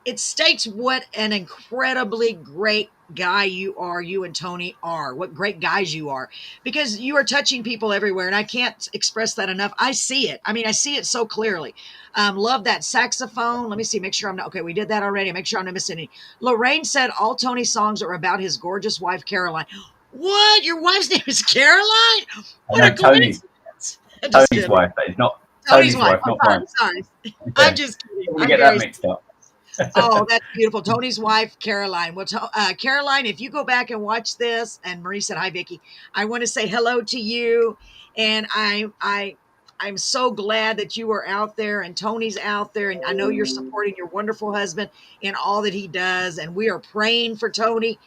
it states what an incredibly great guy you are, you and Tony are, what great guys you are, because you are touching people everywhere. And I can't express that enough. I see it. I mean, I see it so clearly. Love that saxophone. Let me see, make sure I'm not, okay, we did that already. Make sure I'm not missing any. Lorraine said all Tony's songs are about his gorgeous wife, Caroline. What? Your wife's name is Caroline? I What know a coincidence. Just Tony's kidding. wife. That is not Tony's Tony's wife. wife, I'm not mine. sorry. I'm Yeah, just kidding. we I'm get that very mixed up. Oh, that's beautiful. Tony's wife, Caroline. Well, Caroline, if you go back and watch this, and Marie said, "Hi, Vicky. I want to say hello to you, and I'm so glad that you are out there, and Tony's out there, and I know you're supporting your wonderful husband in all that he does, and we are praying for Tony.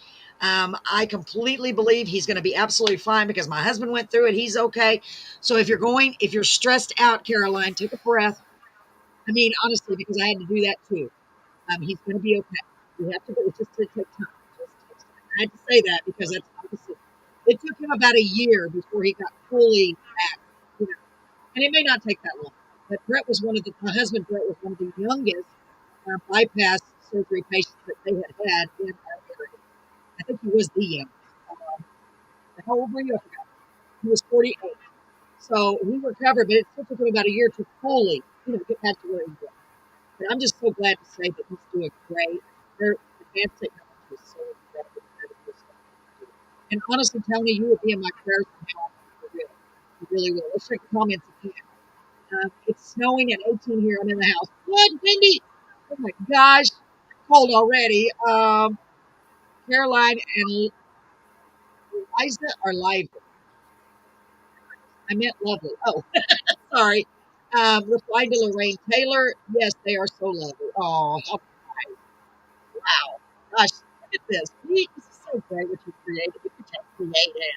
I completely believe he's going to be absolutely fine because my husband went through it. He's okay. So if you're stressed out, Caroline, take a breath. I mean, honestly, because I had to do that too. He's going to be okay. You have to, it's just going to take time. It just takes time. I had to say that because that's obviously, it took him about a year before he got fully back, you know, and it may not take that long. But my husband Brett was one of the youngest bypass surgery patients that they had in our area. I think he was the youngest. Um, how old were you? I forgot. He was 48. So he recovered, but it still took him about a year to fully, get back to where he was. But I'm just so glad to say that he's doing great. Their advanced technology is so incredible. And honestly, Tony, you will be in my prayers from now on for real. You really will. Let's check the comments again. It's snowing at 18 here. I'm in the house. What, windy? Oh my gosh, cold already. Caroline and Liza are lively. I meant lovely. Oh, sorry. Replying to Lorraine Taylor. Yes, they are so lovely. Oh, how nice. Wow. Gosh, look at this. This is so great what you created. What you just created.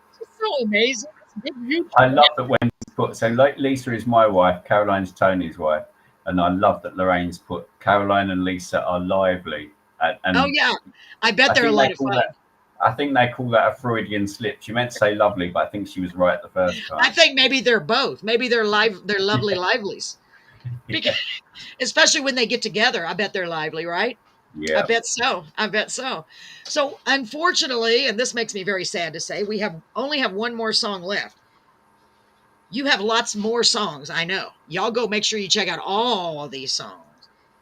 It's just so amazing. It's a big, huge I love that when he's put, so like Lisa is my wife, Caroline's Tony's wife, and I love that Lorraine's put Caroline and Lisa are lively, Oh, and yeah. I bet I they're a think lot they of call fun. that. I think they call that a Freudian slip. She meant to say lovely, but I think she was right the first I time. think maybe they're both. Maybe they're lovely livelies. Because, Yeah, especially when they get together. I bet they're lively, right? I yeah. bet so. I bet so. So unfortunately, and this makes me very sad to say, we have only have one more song left. You have lots more songs, I know. Y'all go make sure you check out all of these songs.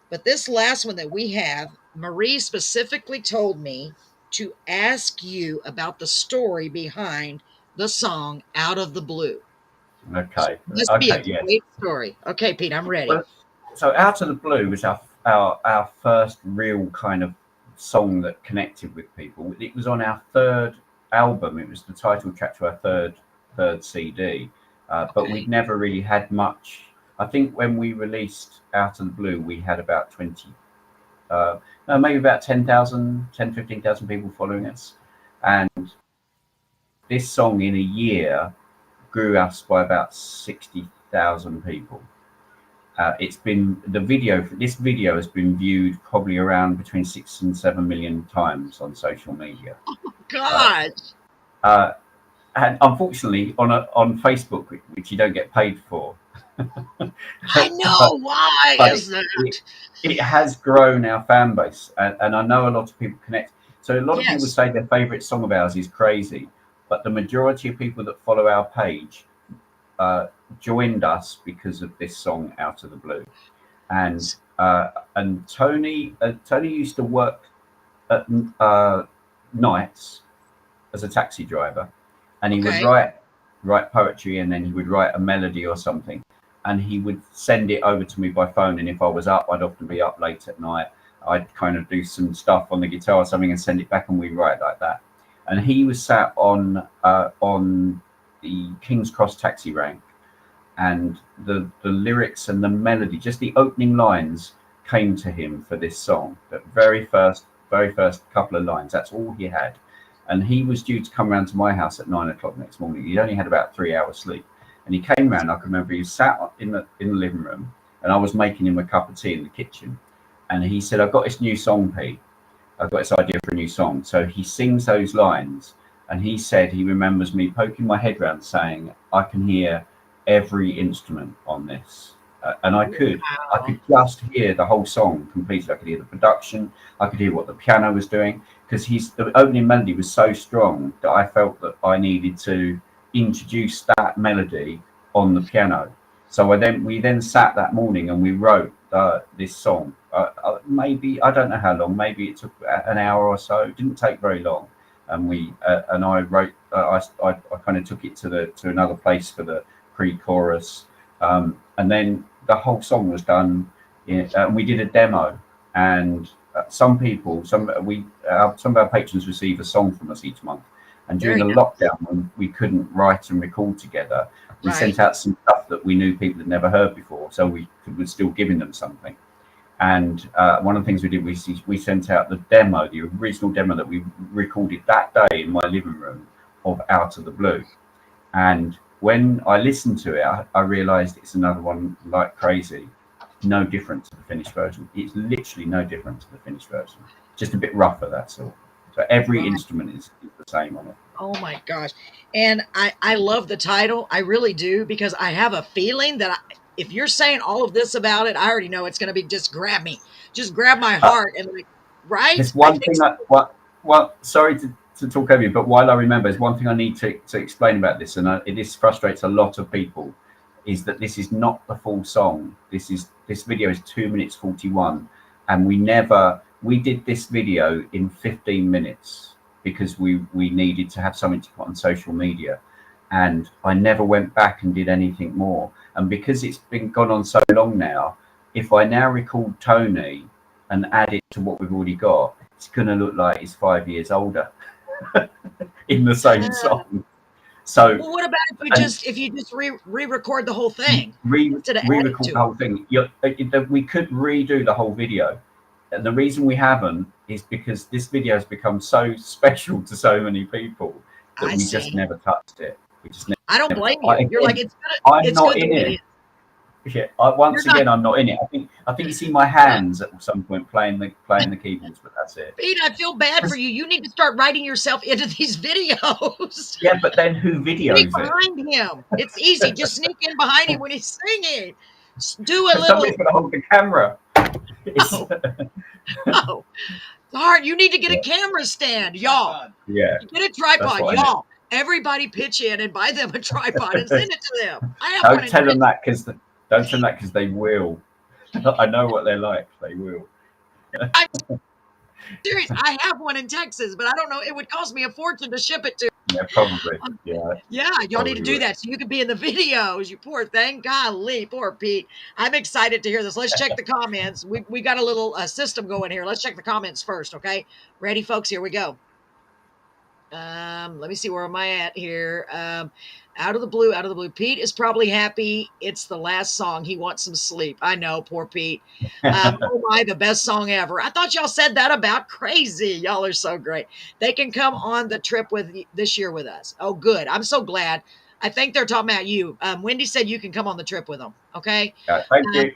But this last one that we have, Marie specifically told me to ask you about the story behind the song Out of the Blue. So Okay, it must be a okay, yes. great story. Okay, Pete, I'm ready. Well, so Out of the Blue was our first real kind of song that connected with people. It was on our third album. It was the title track to our third CD, but Okay. we'd never really had much. I think when we released Out of the Blue, we had about 20, no, maybe about 10,000, 15,000 people following us. And this song in a year grew us by about 60,000 people. It's been the video. This video has been viewed probably around between 6 and 7 million times on social media, uh, God, uh, and unfortunately on Facebook, which you don't get paid for. I but know. Why but is that? it has grown our fan base, and I know a lot of people connect. So a lot of people Yes. say their favourite song of ours is Crazy, but the majority of people that follow our page uh, joined us because of this song Out of the Blue. And Tony used to work at nights as a taxi driver, and he would Okay. write poetry, and then he would write a melody or something, and he would send it over to me by phone. And if I was up, I'd often be up late at night. I'd kind of do some stuff on the guitar or something and send it back, and we'd write like that. And he was sat on the King's Cross taxi rank, and the lyrics and the melody, just the opening lines, came to him for this song. The very first couple of lines. That's all he had, and he was due to come round to my house at 9 o'clock next morning. He only had about 3 hours sleep, and he came round. I can remember he sat in the living room, and I was making him a cup of tea in the kitchen, and he said, "I've got this new song, Pete. I've got this idea for a new song." So he sings those lines, and he said he remembers me poking my head round saying, "I can hear every instrument on this." and I could just hear the whole song completely. I could hear the production, I could hear what the piano was doing, because the opening melody was so strong that I felt that I needed to introduce that melody on the piano. So we then sat that morning and we wrote this song. Maybe, I don't know how long. Maybe it took an hour or so. It didn't take very long. And I wrote. I kind of took it to another place for the pre-chorus, and then the whole song was done. We did a demo, and some of our patrons receive a song from us each month. And during Very the nice. lockdown, when we couldn't write and record together, we Right. sent out some stuff that we knew people had never heard before, so we were still giving them something. And one of the things we did was we sent out the demo, the original demo that we recorded that day in my living room of Out of the Blue. And when I listened to it, I realized it's another one like crazy. No different to the finished version. It's literally no different to the finished version. Just a bit rougher, that's all. So every Right. instrument is the same on it. Oh my gosh. And I love the title. I really do, because I have a feeling that if you're saying all of this about it, I already know it's going to be just grab me, just grab my Uh, heart. And like, right? There's I one think thing so. well, sorry to talk over you, but while I remember, there's one thing I need to explain about this, and this frustrates a lot of people, is that this is not the full song. This video is 2 minutes 41, and we did this video in 15 minutes because we needed to have something to put on social media, and I never went back and did anything more. And because it's been gone on so long now, if I now record Tony and add it to what we've already got, it's going to look like he's 5 years older in the same song. So Well, what about and if you just re-record the whole thing instead of adding re-record to the it? whole thing. We could redo the whole video. And the reason we haven't is because this video has become so special to so many people that I we just see. never touched it. We just I don't never. blame you. You're like, Again, I'm it's not good the in way it. it is. Yeah, You're once not. again, I'm not in it. I think you see my hands at some point playing the keyboards, but that's it. Pete, I feel bad for you. You need to start writing yourself into these videos. Yeah, but then who Sneak videos it? behind him. It's easy. Just sneak in behind him when he's singing. Just do a Somebody's little. got to hold the camera. It's, Oh, oh. Hard. You need to get a yeah, camera stand, y'all. yeah, Get a that's tripod, what I need. y'all. Everybody pitch in and buy them a tripod and send it to them. I have one Don't in tell them Texas. that because they will. I know what they're like. They will. I'm serious. I have one in Texas, but I don't know. It would cost me a fortune to ship it to. Yeah, probably. Yeah, Yeah, y'all need to probably do would. that so you can be in the videos. You poor thing. Golly, poor Pete. I'm excited to hear this. Let's check the comments. We got a little system going here. Let's check the comments first, okay? Ready, folks? Here we go. Let me see, where am I at here? Out of the blue, out of the blue. Pete is probably happy it's the last song. He wants some sleep. I know, poor Pete. Oh my, the best song ever. I thought y'all said that about Crazy. Y'all are so great. They can come on the trip this year with us. Oh, good. I'm so glad. I think they're talking about you. Wendy said you can come on the trip with them. Okay. Thank Um, you.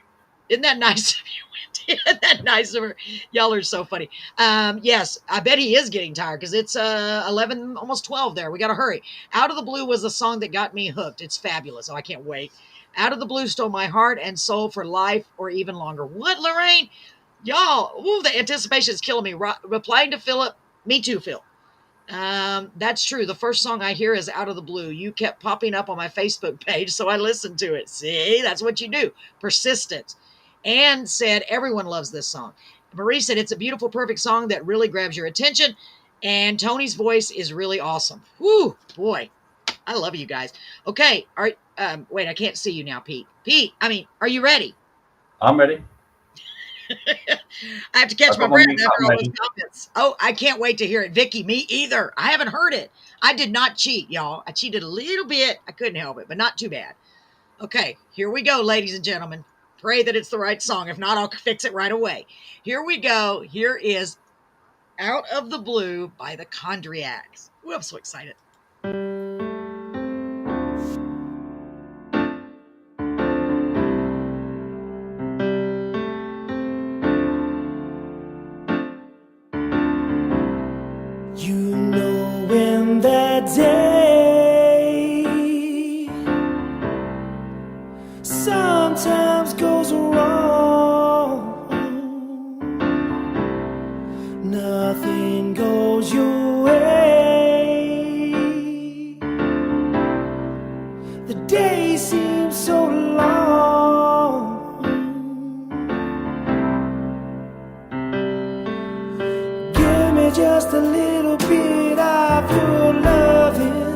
isn't that nice of you, Wendy? Isn't that nice of her? Y'all are so funny. Yes, I bet he is getting tired because it's 11, almost 12 there. We got to hurry. Out of the Blue was the song that got me hooked. It's fabulous. Oh, I can't wait. Out of the Blue stole my heart and soul for life or even longer. What, Lorraine? Y'all, ooh, the anticipation is killing me. Replying to Philip, me too, Phil. That's true. The first song I hear is Out of the Blue. You kept popping up on my Facebook page, so I listened to it. See, that's what you do. Persistence. Anne said, everyone loves this song. Marie said, it's a beautiful, perfect song that really grabs your attention. And Tony's voice is really awesome. Whoo, boy. I love you guys. Okay. All right. Wait, I can't see you now, Pete. Pete, are you ready? I'm ready. I have to catch I've my got my breath mute after button all those ready. comments. Oh, I can't wait to hear it. Vicky, me either. I haven't heard it. I did not cheat, y'all. I cheated a little bit. I couldn't help it, but not too bad. Okay, here we go, ladies and gentlemen. Pray that it's the right song. If not, I'll fix it right away. Here we go. Here is Out of the Blue by the Condriacs. Ooh, I'm so excited. You know when the day sometimes goes nothing goes your way. The day seems so long. Give me just a little bit of your loving,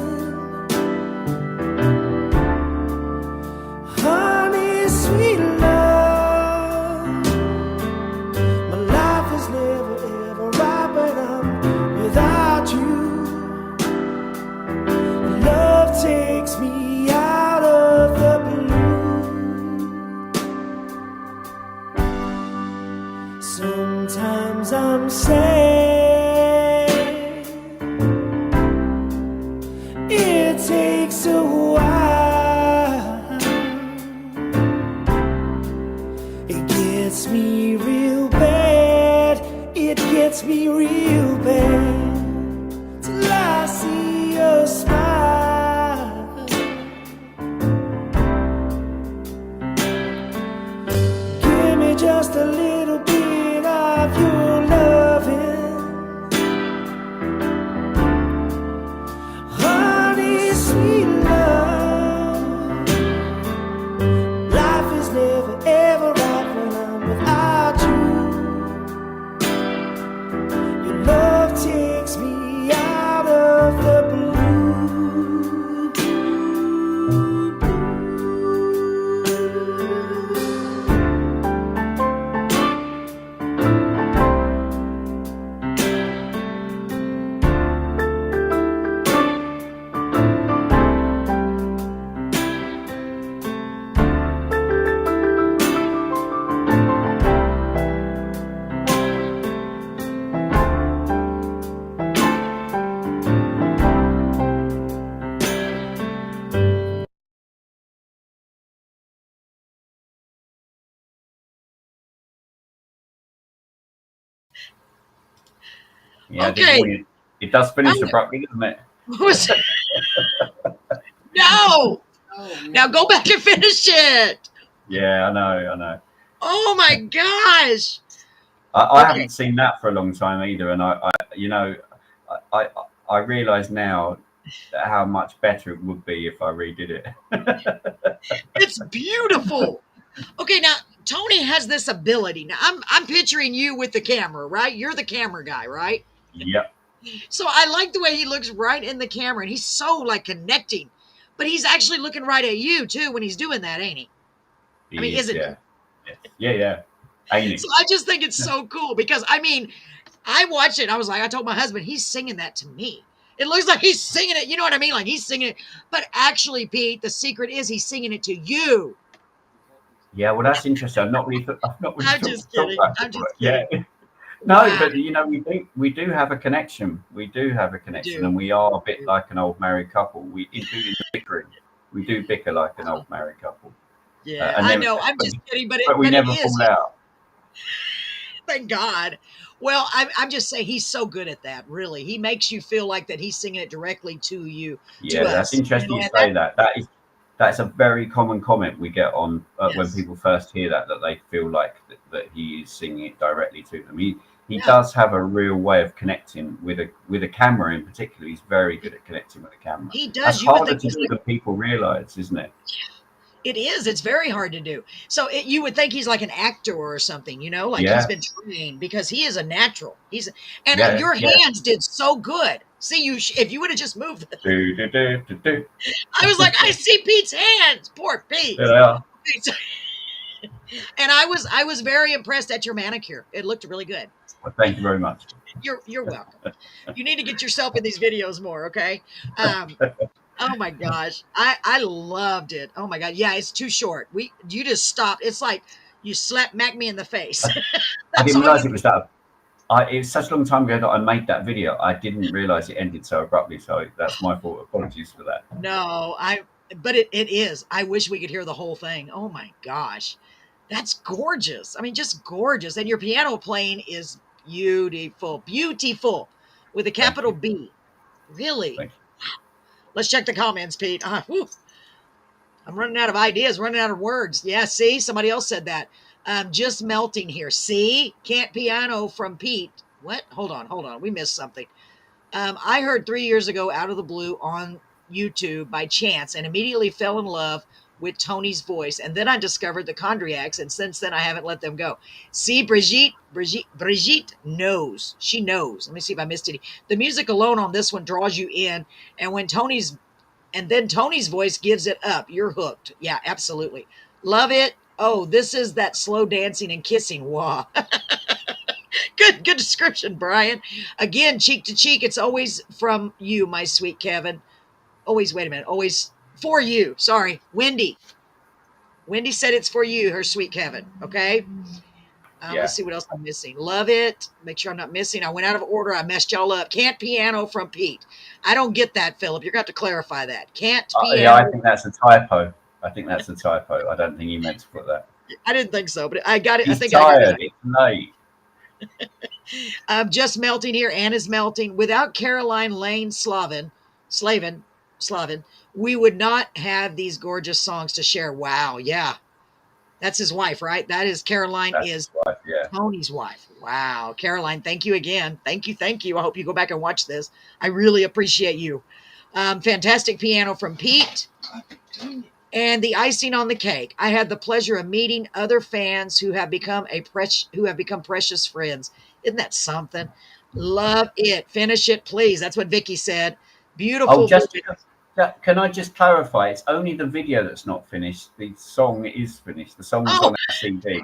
honey, sweet love. My life is never ever right when I'm without you. Love takes me out of the blue. Sometimes I'm sad, it takes a while. It gets me real bad, it gets me real bad, till I see your smile. Give me just a little bit of your loving, honey, sweet love. Life is never ever right when I'm without you. Your love takes me out of the blue. Yeah, I did Okay. warn you. It does finish Oh, abruptly, doesn't it? was- no. Now go back and finish it. Yeah, I know, I know. Oh my gosh. I Okay. haven't seen that for a long time either, and you know, I, I, I realise now how much better it would be if I redid it. It's beautiful. Okay, now Tony has this ability. Now I'm picturing you with the camera, right? You're the camera guy, right? Yep, So I like the way he looks right in the camera and he's so like connecting. But he's actually looking right at you too when he's doing that, ain't he? I mean, he is. isn't he? Yeah, yes. Yeah, yeah. Ain't So he? I just think it's so cool because I mean, I watched it. I was like, I told my husband, he's singing that to me. It looks like he's singing it. You know what I mean? Like he's singing it. But actually, Pete, the secret is he's singing it to you. Yeah, well, that's interesting. I've not really I'm thought, just thought kidding. about I'm it. just But yeah, kidding. no, Wow. but you know, we do have a connection. We do have a We connection, do. and we are a bit like an old married couple. Including the bickering, we do bicker like an old married couple, Yeah, and I then know. I'm just kidding, but we but it never is. fall out. Thank God. Well, I'm just saying he's so good at that. Really, he makes you feel like that he's singing it directly to you, to Yeah, that's us. You interesting know, you and that say that. That's a very common comment we get on when yes, people first hear that they feel like that he is singing it directly to them. He yeah, does have a real way of connecting with a camera in particular. He's very good at connecting with a camera. he That's does. You would harder think to he's do like than people realise, isn't it? it is. It's very hard to do. So you would think he's like an actor or something. You know, like he's Yeah, been trained because he is a natural. And yeah, your yeah. hands did so good. See, if you would have just moved, Do, do, do, do, do. I was like, I see Pete's hands. Poor Pete. There they are. And I was very impressed at your manicure. It looked really good. Well, thank you very much. You're welcome. You need to get yourself in these videos more, okay? Um, oh my gosh, I loved it. Oh my god, yeah, it's too short. You just stopped. It's like you slapped me in the face. I That's didn't all you. realise it was that. It's such a long time ago that I made that video. I didn't realise it ended so abruptly. So that's my fault. Apologies for that. No, but it is. I wish we could hear the whole thing. Oh my gosh, that's gorgeous. I mean, just gorgeous. And your piano playing is beautiful, beautiful, with a Thank capital you. B. Really. Thank you. Let's check the comments, Pete. I'm running out of ideas, running out of words. Yeah, see, somebody else said that. Just melting here. See, can't piano from Pete. What? Hold on. We missed something. I heard 3 years ago out of the blue on YouTube by chance and immediately fell in love with Tony's voice. And then I discovered the condriacs, and since then I haven't let them go. See, Brigitte knows. She knows. Let me see if I missed any. The music alone on this one draws you in, and then Tony's voice gives it up. You're hooked. Yeah, absolutely. Love it. Oh, this is that slow dancing and kissing. Wow. Good description, Brian. Again, cheek to cheek. It's always from you, my sweet Kevin. Always, wait a minute. Always for you. Sorry, Wendy. Wendy said it's for you, her sweet Kevin. Okay. Let's Yeah. see what else I'm missing. Love it. Make sure I'm not missing. I went out of order. I messed y'all up. Can't piano from Pete. I don't get that, Philip. You're going to have to clarify that. Can't Yeah, I piano. think that's a typo. I think that's a typo. I don't think you meant to put that. I didn't think so, but I got it. I He's think I got it. tired. It's late. I'm just melting here. Anna's melting. Without Caroline Lane Slavin, we would not have these gorgeous songs to share. Wow. Yeah. That's his wife, right? That is Caroline That's is right. Yeah. Tony's wife. Wow. Caroline, thank you again. Thank you. Thank you. I hope you go back and watch this. I really appreciate you. Fantastic piano from Pete. And the icing on the cake. I had the pleasure of meeting other fans who have become precious friends. Isn't that something? Love it. Finish it, please. That's what Vicky said. Oh, Beautiful just voice. can I just clarify? It's only the video that's not finished. The song is finished. The song's Oh, on our CD,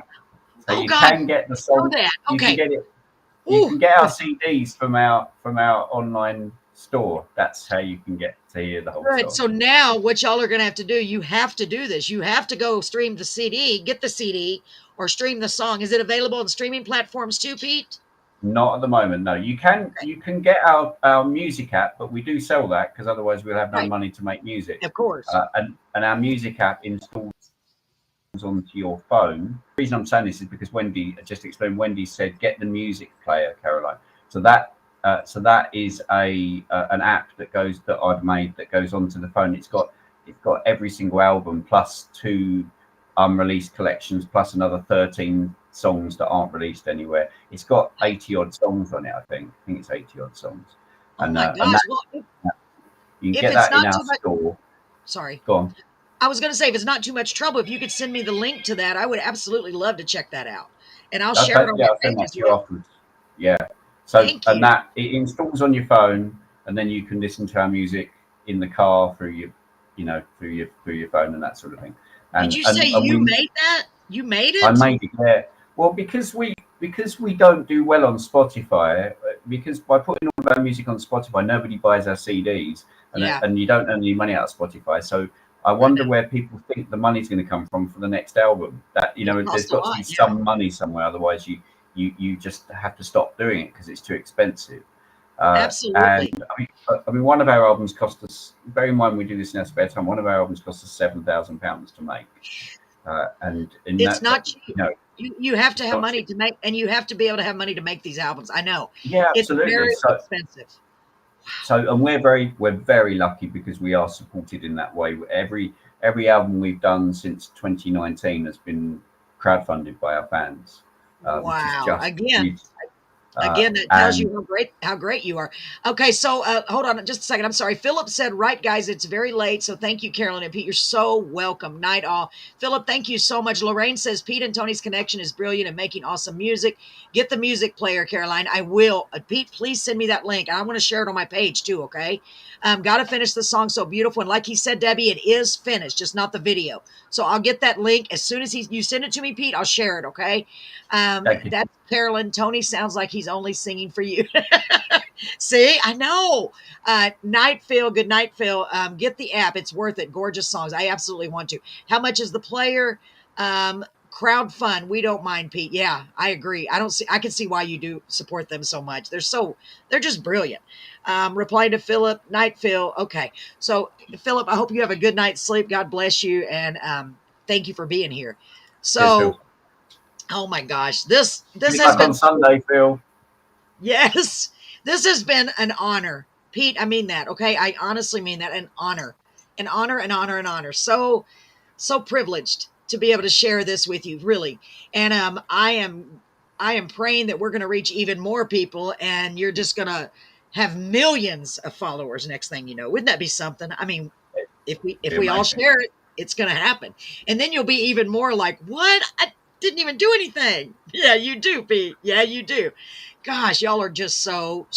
so oh you God. can get the Know song. that. You can Okay. get it. You Ooh, can get our good. CDs from our online store. That's how you can get to hear the whole Good. song. So now what y'all are going to have to do, you have to do this. You have to go stream the CD, get the CD, or stream the song. Is it available on streaming platforms too, Pete? Not at the moment, no. Okay. You can get our music app, but we do sell that because otherwise we'll have no Right. money to make music. Of course. And our music app installs onto your phone. The reason I'm saying this is because Wendy just explained. Wendy said, "Get the music player, Caroline." So that is a an app that I've made that goes onto the phone. It's got every single album plus 2 unreleased collections plus another 13 songs that aren't released anywhere. It's got 80 odd songs on it. I think it's 80 odd songs, Oh and my and gosh. that Well, you can if get it's that in not our too much, store. sorry. Go on. I was going to say, if it's not too much trouble, if you could send me the link to that, I would absolutely love to check that out. And I'll share it Okay, on yeah, my I'll send page that as to you well. afterwards. Yeah. So Thank and you. that it installs on your phone, and then you can listen to our music in the car through your phone and that sort of thing. Did And you say and, and you we made that? You made I it? made it there. Well, because we don't do well on Spotify, because by putting all of our music on Spotify, nobody buys our CDs, Yeah, and you don't earn any money out of Spotify. So I I wonder know. where people think the money's going to come from for the next album. That It there's costs a got to lot. be Yeah, some money somewhere, otherwise you just have to stop doing it because it's too expensive. And absolutely. I mean, one of our albums cost us. Bear in mind, we do this in our spare time. One of our albums cost us £7,000 to make, and It's that's not cheap. You have to it's have not money cheap. to make, and you have to be able to have money to make these albums. I know Yeah, it's absolutely. very So expensive. and we're very lucky because we are supported in that way. Every album we've done since 2019 has been crowdfunded by our fans, which is Wow. just Again, beautiful. That tells And you how great you are. Okay, so hold on just a second. I'm sorry. Philip said, "Right, guys, it's very late, so thank you, Carolyn and Pete. You're so welcome. Night all." Philip, thank you so much. Lorraine says Pete and Tony's connection is brilliant and making awesome music. Get the music player, Caroline. I will. Pete, please send me that link. I want to share it on my page too. Okay. Got to finish the song so beautiful, and like he said, Debbie, it is finished, just not the video. So I'll get that link as soon as you send it to me, Pete. I'll share it. Okay. thank you. That's Carolyn. Tony sounds like he's only singing for you. See, I know. Night Phil, good night, Phil. Get the app. It's worth it. Gorgeous songs. I absolutely want to. How much is the player? Crowd fund. We don't mind, Pete. Yeah, I agree. I can see why you do support them so much. They're just brilliant. Reply to Philip, night Phil. Okay. So Philip, I hope you have a good night's sleep. God bless you. And thank you for being here. Cheers, Phil. So, oh my gosh, this Be has back been on Sunday, Phil. yes, this has been an honor, Pete. I mean that. Okay, I honestly mean that. An honor, an honor, an honor, an honor. So privileged to be able to share this with you, really. And I am I am praying that we're going to reach even more people, and you're just going to have millions of followers next thing you know. Wouldn't that be something? I mean, if we It'd if be we all amazing. share it, it's going to happen. And then you'll be even more like, "What? I didn't even do anything." Yeah, you do, Pete. Yeah, you do. Gosh, y'all are just so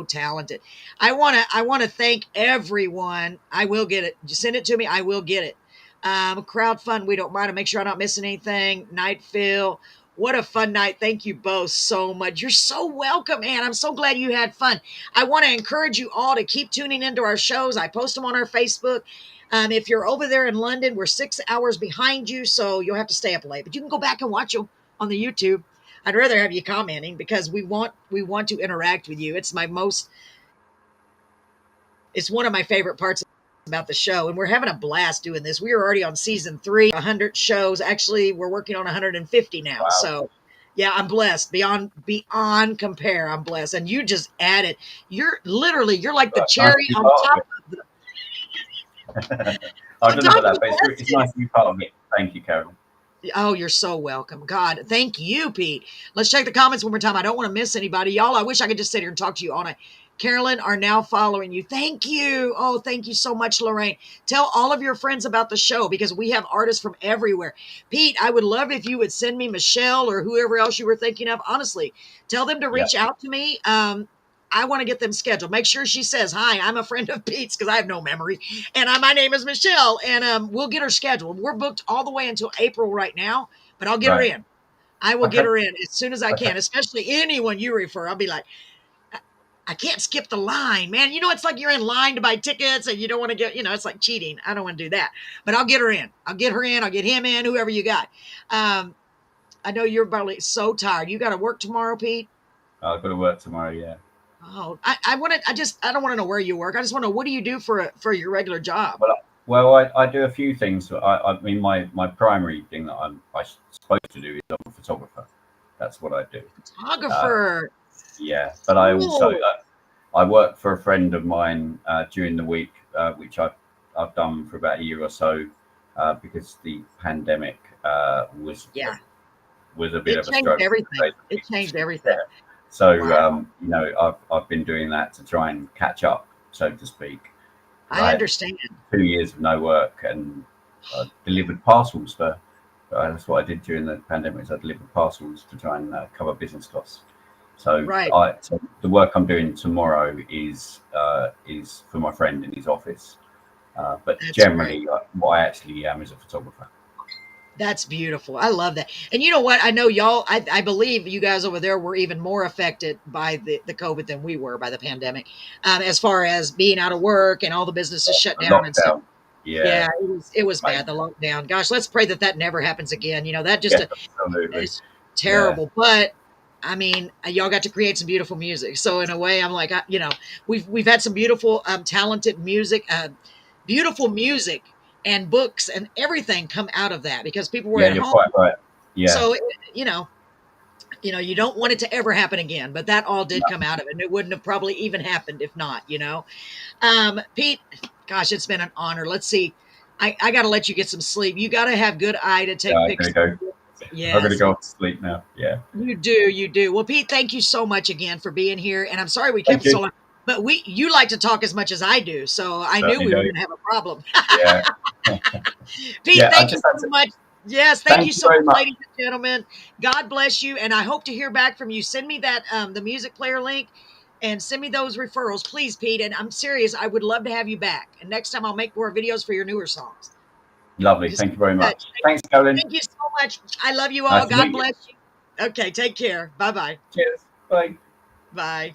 talented. I want to thank everyone. I will get it. Just send it to me. I will get it. Crowdfund. We don't mind to make sure I'm not missing anything. Night Phil. What a fun night. Thank you both so much. You're so welcome, man. I'm so glad you had fun. I want to encourage you all to keep tuning into our shows. I post them on our Facebook. If you're over there in London, we're 6 hours behind you, so you'll have to stay up late. But you can go back and watch them on the YouTube. I'd rather have you commenting because we want to interact with you. It's one of my favorite parts about the show, and we're having a blast doing this. We are already on season 3, 100 shows. Actually, we're working on 150 now. Wow. So, yeah, I'm blessed beyond compare. I'm blessed, and you just added. You're like the But nice to cherry be on part of top it. of the I on don't know top about of that, the but it's basket. nice to be part of it. Thank you, Carolyn. Oh, you're so welcome. God, thank you, Pete. Let's check the comments one more time. I don't want to miss anybody. Y'all, I wish I could just sit here and talk to you all night. Carolyn are now following you. Thank you. Oh, thank you so much, Lorraine. Tell all of your friends about the show because we have artists from everywhere. Pete, I would love if you would send me Michelle or whoever else you were thinking of. Honestly, tell them to Yeah, reach out to me. I want to get them scheduled. Make sure she says, "Hi, I'm a friend of Pete's," because I have no memory. And my name is Michelle, and we'll get her scheduled. We're booked all the way until April right now, but I'll get her right. in. I will get Okay. her in as soon as I Okay. can, especially anyone you refer. I'll be like, I can't skip the line, man. It's like you're in line to buy tickets and you don't want to get, it's like cheating. I don't want to do that, but I'll get her in. I'll get her in. I'll get him in, whoever you got. Um, I know you're probably so tired. You got to work tomorrow, Pete. I've got to work tomorrow. Yeah. Oh, I want to. I don't want to know where you work. I just want to know what do you do for your regular job? Well, I do a few things. I mean, my primary thing that I'm supposed to do is I'm a photographer. That's what I do. Uh, Photographer. yeah, but I also Cool. I work for a friend of mine during the week, which I've done for about a year or so, because the pandemic Yeah, was a bit it of a changed struggle. To everything. say the It changed least. Yeah. everything. So Wow. I've been doing that to try and catch up, so to speak. I I had understand. 2 years of no work and delivered parcels for. That's what I did during the pandemic. Is I delivered parcels to try and cover business costs. Right. So the work I'm doing tomorrow is for my friend in his office. But That's great. generally, what I actually am is a photographer. That's beautiful. I love that. And you know what? I know y'all, I believe you guys over there were even more affected by the COVID than we were by the pandemic, as far as being out of work and all the businesses shut A down and stuff. lockdown, yeah, Yeah, it was bad, the major. lockdown. Gosh, let's pray that that never happens again. That just Yes, absolutely. is Yeah, terrible. But I mean, y'all got to create some beautiful music. So in a way, I'm like, we've had some beautiful, talented music, beautiful music and books and everything come out of that because people were yeah, at you're home. quite right. Yeah, So you know, you don't want it to ever happen again. But that all did no, come out of it, and it wouldn't have probably even happened if not. Pete, gosh, it's been an honor. Let's see. I got to let you get some sleep. You got to have good eye to yeah, take I'm gonna pictures. go. I'm gonna Yes, go off to sleep now. Yeah, you do. You do. Well, Pete, thank you so much again for being here. And I'm sorry we kept thank it so you. long, but you like to talk as much as I do. So I knew Certainly we were do. going to have a problem. Yeah, Pete, yeah. I thank you just had so to. much. Yes, thank Thank you you so very much, much. ladies and gentlemen. God bless you. And I hope to hear back from you. Send me that the music player link and send me those referrals, please, Pete. And I'm serious. I would love to have you back. And next time I'll make more videos for your newer songs. Lovely. Just Thank keep you very in touch. much. Thanks, Colin. Thank you so much. I love you all. Nice to God meet you. bless you. Okay, take care. Bye-bye. Cheers. Bye. Bye.